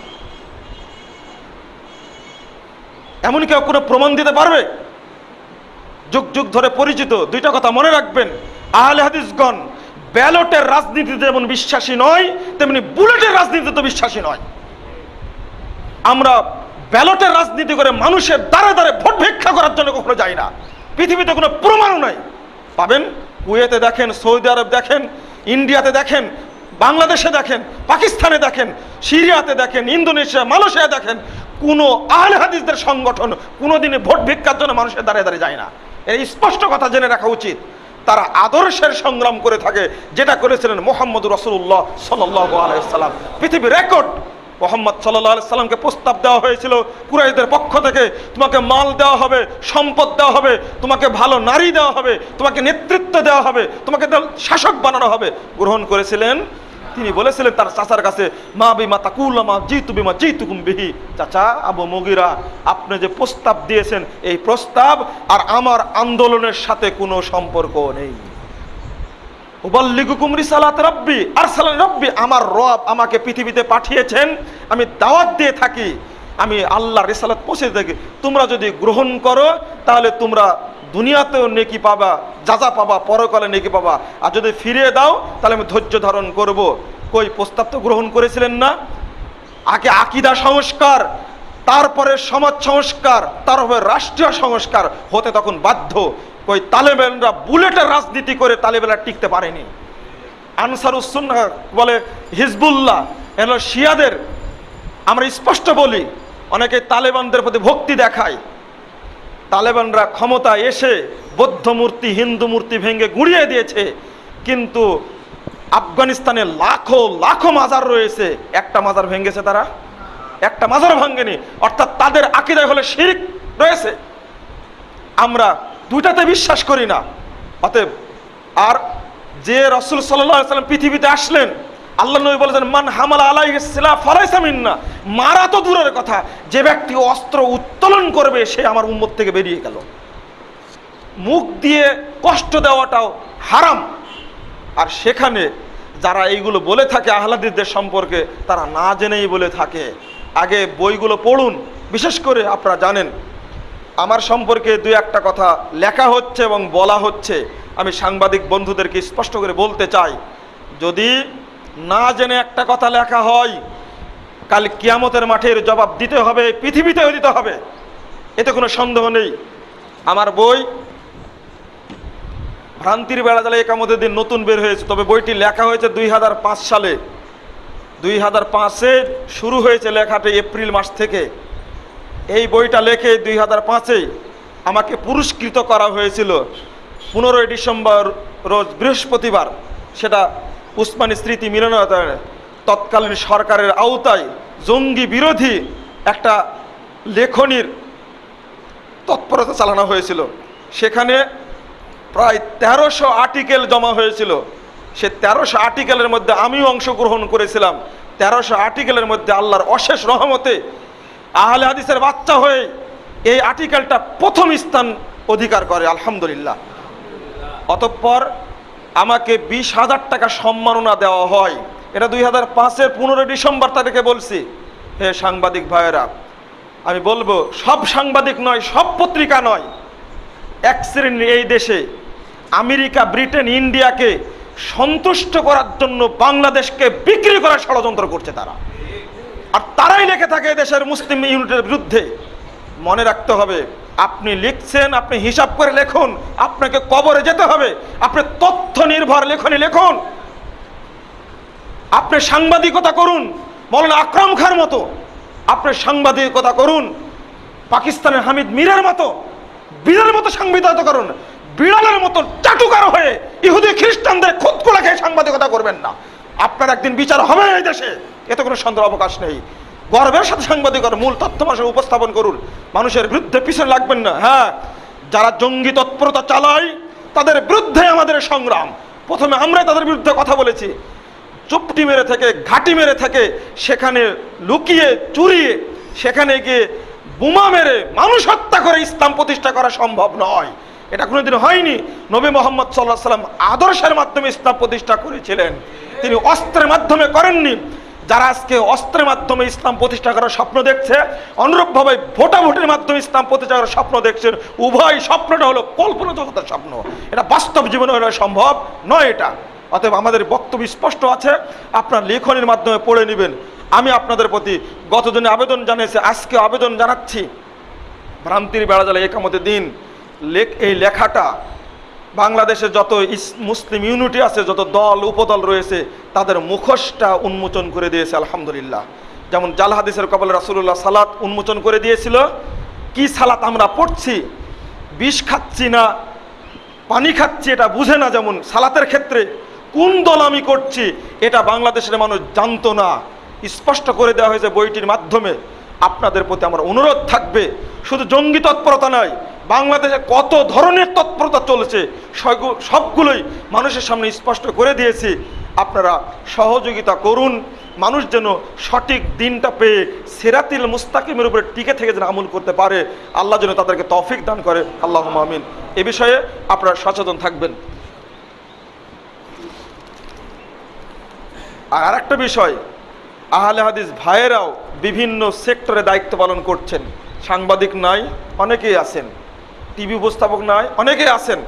এমন কেউ কোনো প্রমাণ দিতে পারবে? যুগ যুগ ধরে পরিচিত দুইটা কথা মনে রাখবেন, আহলে হাদিসগণ ব্যালটের রাজনীতিতে যেমন বিশ্বাসী নয়, তেমনি বুলেটের রাজনীতিতে বিশ্বাসী নয়। আমরা ব্যালটের রাজনীতি করে মানুষের দ্বারে দ্বারে ভোট ভিক্ষা করার জন্য কখনো যাই না। পৃথিবীতে কোনো প্রমাণও নাই। পাবেন কুয়েতে দেখেন, সৌদি আরব দেখেন, ইন্ডিয়াতে দেখেন, বাংলাদেশে দেখেন, পাকিস্তানে দেখেন, সিরিয়াতে দেখেন, ইন্দোনেশিয়া, মালয়েশিয়া দেখেন, কোনো আহলে হাদিসদের সংগঠন কোনোদিনই ভোট ভিক্ষার জন্য মানুষের দ্বারে দ্বারে যায় না। এই স্পষ্ট কথা জেনে রাখা উচিত। তারা আদর্শের সংগ্রাম করে থাকে, যেটা করেছিলেন মুহাম্মদুর রাসূলুল্লাহ সাল্লাল্লাহু আলাইহি ওয়াসাল্লাম। পৃথিবীর রেকর্ড, মুহাম্মদ সাল্লাল্লাহু আলাইহি সাল্লামকে প্রস্তাব দেওয়া হয়েছিল কুরাইশদের পক্ষ থেকে, তোমাকে মাল দেওয়া হবে, সম্পদ দেওয়া হবে, তোমাকে ভালো নারী দেওয়া হবে, তোমাকে নেতৃত্ব দেওয়া হবে, তোমাকে শাসক বানানো হবে। গ্রহণ করেছিলেন। তিনি বলেছিলেন তার চাচার কাছে, মা বিমা তাকুলা মা জিতু বিমা জিতুকুম বিহি। চাচা আবু মুগিরা, আপনি যে প্রস্তাব দিয়েছেন, এই প্রস্তাব আর আমার আন্দোলনের সাথে কোনো সম্পর্ক নেই। উবাল্লিগুকুম রিসালাত রাব্বি আরসালানি রাব্বি, আমার রব আমাকে পৃথিবীতে পাঠিয়েছেন, আমি দাওয়াত দিয়ে থাকি, আমি আল্লাহর রিসালাত পৌঁছে থাকি। তোমরা যদি গ্রহণ করো তাহলে তোমরা দুনিয়াতেও নেকি পাবা, যাজা পাবা, পরকালে নেকি পাবা, আর যদি ফিরিয়ে দাও তাহলে আমি ধৈর্য ধারণ করব। কই প্রস্তাব তো গ্রহণ করেছিলেন না? আগে আকীদা সংস্কার, তারপরে সমাজ সংস্কার, তারপরে রাষ্ট্রীয় সংস্কার হতে তখন বাধ্য। কই তালেবানরা বুলেটের রাজনীতি করে তালেবানরা টিকতে পারেনি। আনসারুস সুন্নাহ বলে হিজবুল্লাহ, এগুলো শিয়াদের। আমরা স্পষ্ট বলি, অনেকে তালেবানদের প্রতি ভক্তি দেখায়। তালেবানরা ক্ষমতায় এসে বৌদ্ধ মূর্তি, হিন্দু মূর্তি ভেঙে গুঁড়িয়ে দিয়েছে, কিন্তু আফগানিস্তানে লাখো লাখো মাজার রয়েছে, একটা মাজার ভেঙেছে তারা? একটা মাজার ভাঙেনি। অর্থাৎ তাদের আকীদায় হলে শিরক রয়েছে। আমরা দুইটাতে বিশ্বাস করি না। অতএব আর যে রাসূল সাল্লাল্লাহু আলাইহি ওয়াসাল্লাম পৃথিবীতে আসলেন, আল্লাহ নবী বলেছেন, মান হামালা আলাইহিস সিলাহ ফালাইসা মিন্না। মারা তো দূরের কথা, যে ব্যক্তি অস্ত্র উত্তোলন করবে সে আমার উম্মত থেকে বেরিয়ে গেল। মুখ দিয়ে কষ্ট দেওয়াটাও হারাম। আর সেখানে যারা এইগুলো বলে থাকে আহলে হাদিসদের সম্পর্কে, তারা না জেনেই বলে থাকে। আগে বইগুলো পড়ুন। বিশেষ করে আপনারা জানেন আমার সম্পর্কে দুই একটা কথা লেখা হচ্ছে এবং বলা হচ্ছে, আমি সাংবাদিক বন্ধুদেরকে স্পষ্ট করে বলতে চাই, যদি না জেনে একটা কথা লেখা হয়, কাল কিয়ামতের মাঠের জবাব দিতে হবে, পৃথিবীতেও দিতে হবে, এতে কোনো সন্দেহ নেই। আমার বই ভ্রান্তির বেড়াজালে একামতের দিন নতুন বের হয়েছে, তবে বইটি লেখা হয়েছে 2005 সালে। 2005-এ শুরু হয়েছে লেখাটি, এপ্রিল মাস থেকে। এই বইটা লেখে 2005-এ আমাকে পুরস্কৃত করা হয়েছিল 15 ডিসেম্বর রোজ বৃহস্পতিবার। সেটা উসমানী স্মৃতি মিলনায়তনে তৎকালীন সরকারের আওতায় জঙ্গি বিরোধী একটা লেখনির তৎপরতা চালানো হয়েছিল। সেখানে প্রায় 1300 আর্টিকেল জমা হয়েছিল। সে 1300 আর্টিকেলের মধ্যে আমিও অংশগ্রহণ করেছিলাম। 1300 আর্টিকেলের মধ্যে আল্লাহর অশেষ রহমতে আহলে হাদিসের বাচ্চা হয়ে এই আর্টিকেলটা প্রথম স্থান অধিকার করে, আলহামদুলিল্লাহ। অতঃপর আমাকে 20,000 টাকা সম্মাননা দেওয়া হয়। এটা 2005-এর 15 ডিসেম্বর তারিখে বলছি। হে সাংবাদিক ভাইয়েরা, আমি বলবো, সব সাংবাদিক নয়, সব পত্রিকা নয়, এক শ্রেণীর এই দেশে আমেরিকা, ব্রিটেন, ইন্ডিয়াকে সন্তুষ্ট করার জন্য বাংলাদেশকে বিক্রি করার ষড়যন্ত্র করছে তারা, আর তারাই লিখে থাকে দেশের মুসলিম ইউনিটের বিরুদ্ধে। মনে রাখতে হবে, আপনি লিখছেন, আপনি হিসাব করে লিখুন, আপনাকে কবরে যেতে হবে, আপনি তথ্য নির্ভর লেখনী লিখুন, আপনি সাংবাদিকতা করুন মৌলানা আকরাম খাঁর মতো, আপনি সাংবাদিকতা করুন পাকিস্তানের হামিদ মীরের মতো, বিড়ালের মতো সাংবাদিকতা করুন, বিড়ালের মতো চাটুকার হয়ে ইহুদি খ্রিস্টানদের খুদকুলা খেয়ে সাংবাদিকতা করবেন না। আপনার একদিন বিচার হবে এই দেশে, এতে কোনো সন্দেহ অবকাশ নেই। গর্বের সাথে সাংবাদিকতার মূল তথ্য মাসে উপস্থাপন করুন, মানুষের বিরুদ্ধে পিছনে লাগবেন না। হ্যাঁ, যারা জঙ্গি তৎপরতা চালায় তাদের বিরুদ্ধে আমাদের সংগ্রাম। প্রথমে আমরা তাদের বিরুদ্ধে কথা বলেছি, চুপটি মেরে থেকে, ঘাটি মেরে থেকে, সেখানে লুকিয়ে চুরিয়ে সেখানে গিয়ে বোমা মেরে মানুষ হত্যা করে ইসলাম প্রতিষ্ঠা করা সম্ভব নয়। এটা কোনোদিন হয়নি। নবী মোহাম্মদ সাল্লাল্লাহু আলাইহি ওয়াসাল্লাম আদর্শের মাধ্যমে ইসলাম প্রতিষ্ঠা করেছিলেন, তিনি অস্ত্রের মাধ্যমে করেননি। যারা আজকে অস্ত্রের মাধ্যমে ইসলাম প্রতিষ্ঠা করার স্বপ্ন দেখছে, অনুরূপভাবে ভোটাভুটির মাধ্যমে ইসলাম প্রতিষ্ঠা করার স্বপ্ন দেখছেন, উভয় স্বপ্নটা হলো কল্পনা জগতের স্বপ্ন, এটা বাস্তব জীবনে হলে সম্ভব নয় এটা। অতএব আমাদের বক্তব্য স্পষ্ট আছে, আপনার লেখনের মাধ্যমে পড়ে নেবেন। আমি আপনাদের প্রতি গতদিনে আবেদন জানিয়েছি, আজকে আবেদন জানাচ্ছি, ভ্রান্তির বেড়াজালে একামতের দিন এই লেখাটা বাংলাদেশে যত মুসলিম ইউনিটি আছে, যত দল উপদল রয়েছে, তাদের মুখোশটা উন্মোচন করে দিয়েছে, আলহামদুলিল্লাহ। যেমন জাল হাদিসের কবলে রাসূলুল্লাহ সালাত উন্মোচন করে দিয়েছিল। কি সালাত আমরা পড়ছি, বিষ খাচ্ছি না পানি খাচ্ছি এটা বুঝে না, যেমন সালাতের ক্ষেত্রে কোন দল আমি করছি এটা বাংলাদেশের মানুষ জানতো না, স্পষ্ট করে দেওয়া হয়েছে বইটির মাধ্যমে। আপনাদের প্রতি আমার অনুরোধ থাকবে, শুধু জঙ্গি তৎপরতা নয়, বাংলাদেশে কত ধরনের তৎপরতা চলছে সবগুলোই মানুষের সামনে স্পষ্ট করে দিয়েছি। আপনারা সহযোগিতা করুন, মানুষ যেন সঠিক দিনটা পেয়ে সিরাতিল মুস্তাকিমের উপরে টিকে থেকে যেন আমল করতে পারে, আল্লাহ যেন তাদেরকে তৌফিক দান করে, আল্লাহুম্মা আমিন। এ বিষয়ে আপনারা সচেতন থাকবেন। আর আরেকটা বিষয়, আহলে হাদিস ভাইয়েরাও বিভিন্ন সেক্টরে দায়িত্ব পালন করছেন। সাংবাদিক নাই, অনেকেই আছেন, টিভি উপস্থাপক নাই, অনেকেই আছেন,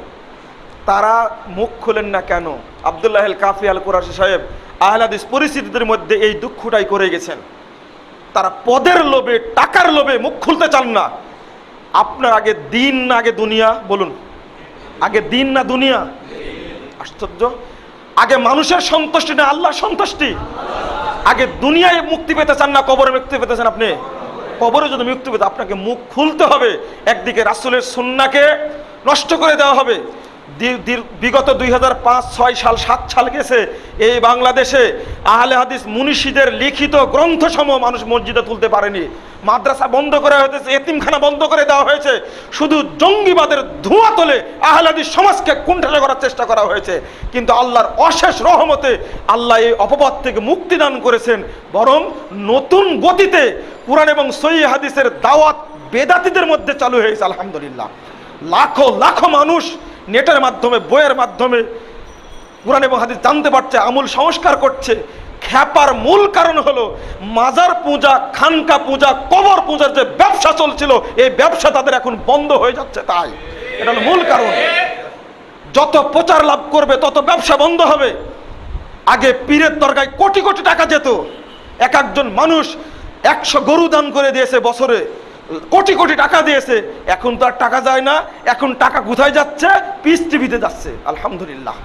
তারা মুখ খুলেন না কেন? আব্দুল্লাহ আল কাফি আল কুরাশি সাহেব আহলে হাদিস পরিস্থিতির মধ্যে এই দুঃখটাই করে গেছেন। তারা পদের লোভে, টাকার লোভে মুখ খুলতে চান না। আপনার আগে দিন না আগে দুনিয়া? বলুন, আগে দিন না দুনিয়া? আশ্চর্য। আগে মানুষের সন্তুষ্টি না আল্লাহর সন্তুষ্টি? আগে দুনিয়ায় মুক্তি পেতে চান না কবরে মুক্তি পেতে চান? আপনি কবরে যদি মুক্তি পেতে আপনাকে মুখ খুলতে হবে। একদিকে রাসূলের সুন্নাহকে নষ্ট করে দেওয়া হবে। বিগত 2005, 6 সাল, 7 সাল গেছে, এই বাংলাদেশে আহলে হাদিস মুনিশিদের লিখিত গ্রন্থসমূহ মানুষ মসজিদে তুলতে পারেনি। মাদ্রাসা বন্ধ করা হয়েছে, এতিমখানা বন্ধ করে দেওয়া হয়েছে, শুধু জঙ্গিবাদের ধোঁয়া তোলে আহলে হাদিস সমাজকে কুণ্ঠাসা করার চেষ্টা করা হয়েছে। কিন্তু আল্লাহর অশেষ রহমতে আল্লাহ এই অপবাদ থেকে মুক্তি দান করেছেন। বরং নতুন গতিতে কুরআন এবং সহিহ হাদিসের দাওয়াত বেদাতীদের মধ্যে চালু হয়েছে, আলহামদুলিল্লাহ। লাখো লাখো মানুষ নেটের মাধ্যমে, বইয়ের মাধ্যমে কুরআন এবং হাদিস জানতে পারছে, আমূল সংস্কার করছে। খ্যাপার মূল কারণ হলো মাজার পূজা, খানকা পূজা, কবর পূজার যে ব্যবসা চলছিল, এই ব্যবসা তাদের এখন বন্ধ হয়ে যাচ্ছে। তাই এটা হলো মূল কারণ। যত প্রচার লাভ করবে তত ব্যবসা বন্ধ হবে। আগে পীরের দরগায় কোটি কোটি টাকা যেত, এক একজন মানুষ 100 গরু দান করে দিয়েছে, বছরে কোটি কোটি টাকা দিয়েছে। এখন তো আর টাকা যায় না। এখন টাকা কোথায় যাচ্ছে? পিস টিভিতে যাচ্ছে। আলহামদুলিল্লাহ,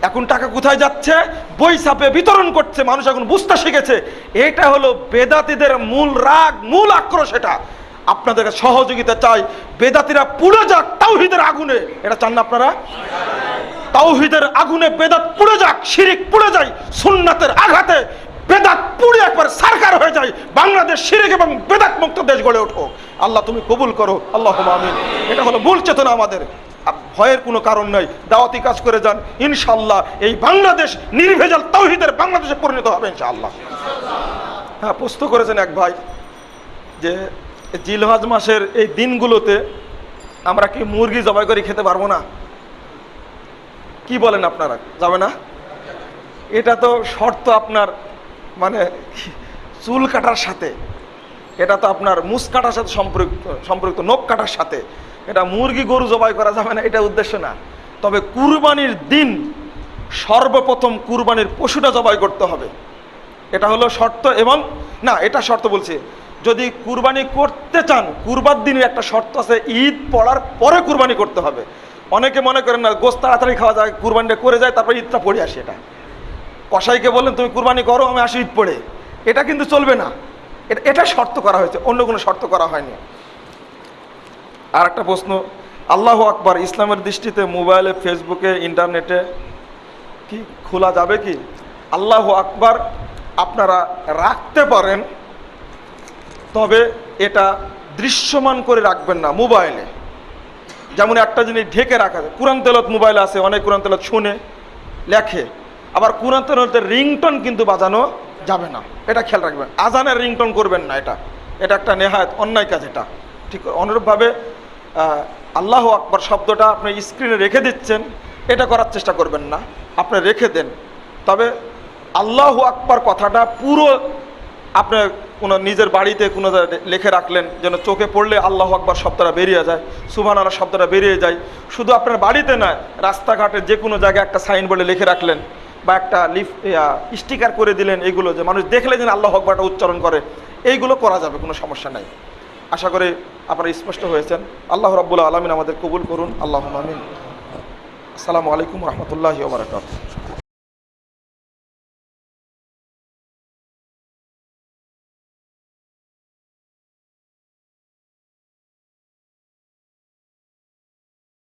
এখন টাকা কোথায় যাচ্ছে? বই ছাপে বিতরণ করছে। মানুষ এখন বুঝতে শিখেছে। এটা হলো বেদাতীদের মূল রাগ, মূল আক্রোশ। এটা আপনাদের সহযোগিতা চাই, বেদাতীরা পুড়ে যাক তাওহীদের আগুনে। এটা চান না আপনারা? তাওহীদের আগুনে বেদাত পুড়ে যাক, শিরিক পুড়ে যায়, সুন্নাতের আঘাতে বেদাত পুড়ে একবার সারকার হয়ে যায়, বাংলাদেশ শিরিক এবং বেদাত মুক্ত দেশ গড়ে ওঠো। আল্লাহ তুমি কবুল করো, আল্লাহুম্মা আমিন। এটা হলো মূল চেতনা আমাদের। ভয়ের কোনো কারণ নাই, দাওয়াতি কাজ করে যান, ইনশাআল্লাহ এই বাংলাদেশ নির্ভেজাল তাওহীদের বাংলাদেশে পরিণত হবে ইনশাআল্লাহ। হ্যাঁ, প্রশ্ন করেছেন এক ভাই যে জিলহজ মাসের এই দিনগুলোতে আমরা কি মুরগি জবাই করে খেতে পারবো না? কি বলেন আপনারা, যাবে না? এটা তো শর্ত আপনার, মানে চুল কাটার সাথে, এটা তো আপনার মুস কাটার সাথে সম্পৃক্ত, নখ কাটার সাথে। এটা মুরগি গরু জবাই করা যাবে না, এটা উদ্দেশ্য না। তবে কুরবানির দিন সর্বপ্রথম কুরবানির পশুটা জবাই করতে হবে, এটা হলো শর্ত। এবং না, এটা শর্ত বলছে, যদি কুরবানি করতে চান, কুরবার দিনের একটা শর্ত আছে, ঈদ পড়ার পরে কুরবানি করতে হবে। অনেকে মনে করেন না গোশত তাড়াতাড়ি খাওয়া যায়, কুরবানিটা করে যায়, তারপর ঈদটা পড়ে আসে। এটা কসাইকে বললেন তুমি কুরবানি করো, আমি আসি ঈদ পড়ে, এটা কিন্তু চলবে না। এটা শর্ত করা হয়েছে, অন্য কোনো শর্ত করা হয়নি। আর একটা প্রশ্ন, আল্লাহু আকবার ইসলামের দৃষ্টিতে মোবাইলে, ফেসবুকে, ইন্টারনেটে কি খোলা যাবে কি? আল্লাহু আকবার আপনারা রাখতে পারেন, তবে এটা দৃশ্যমান করে রাখবেন না মোবাইলে। যেমন একটা জিনিস ঢেকে রাখা যায়, কোরআন তেলাওয়াত মোবাইলে আছে, অনেক কোরআন তেলাওয়াত শুনে লেখে। আবার কোরআন তেলাওয়াতের রিংটোন কিন্তু বাজানো যাবে না, এটা খেয়াল রাখবেন। আজানের রিংটোন করবেন না, এটা একটা নেহায়েত অন্যায় কাজ। এটা ঠিক অনুরূপভাবে আল্লাহু আকবার শব্দটা আপনি স্ক্রিনে রেখে দিচ্ছেন, এটা করার চেষ্টা করবেন না, আপনি রেখে দেন। তবে আল্লাহু আকবার কথাটা পুরো আপনার কোনো নিজের বাড়িতে কোনো লিখে রাখলেন, যেন চোখে পড়লে আল্লাহু আকবার শব্দটা বেরিয়ে যায়, সুবহানাল্লাহ শব্দটা বেরিয়ে যায়। শুধু আপনার বাড়িতে না, রাস্তাঘাটে যে কোনো জায়গায় একটা সাইনবোর্ডে লিখে রাখলেন, বা একটা স্টিকার করে দিলেন, এগুলো যে মানুষ দেখলে যেন আল্লাহু আকবারটা উচ্চারণ করে, এইগুলো করা যাবে, কোনো সমস্যা নাই। আশা করি আপনারা স্পষ্ট হয়েছেন। আল্লাহ রাব্বুল আলামিন আমাদের কবুল করুন, আল্লাহুম্মা আমিন। আসসালামু আলাইকুম ওয়া রাহমাতুল্লাহি ওয়া বারাকাতুহু।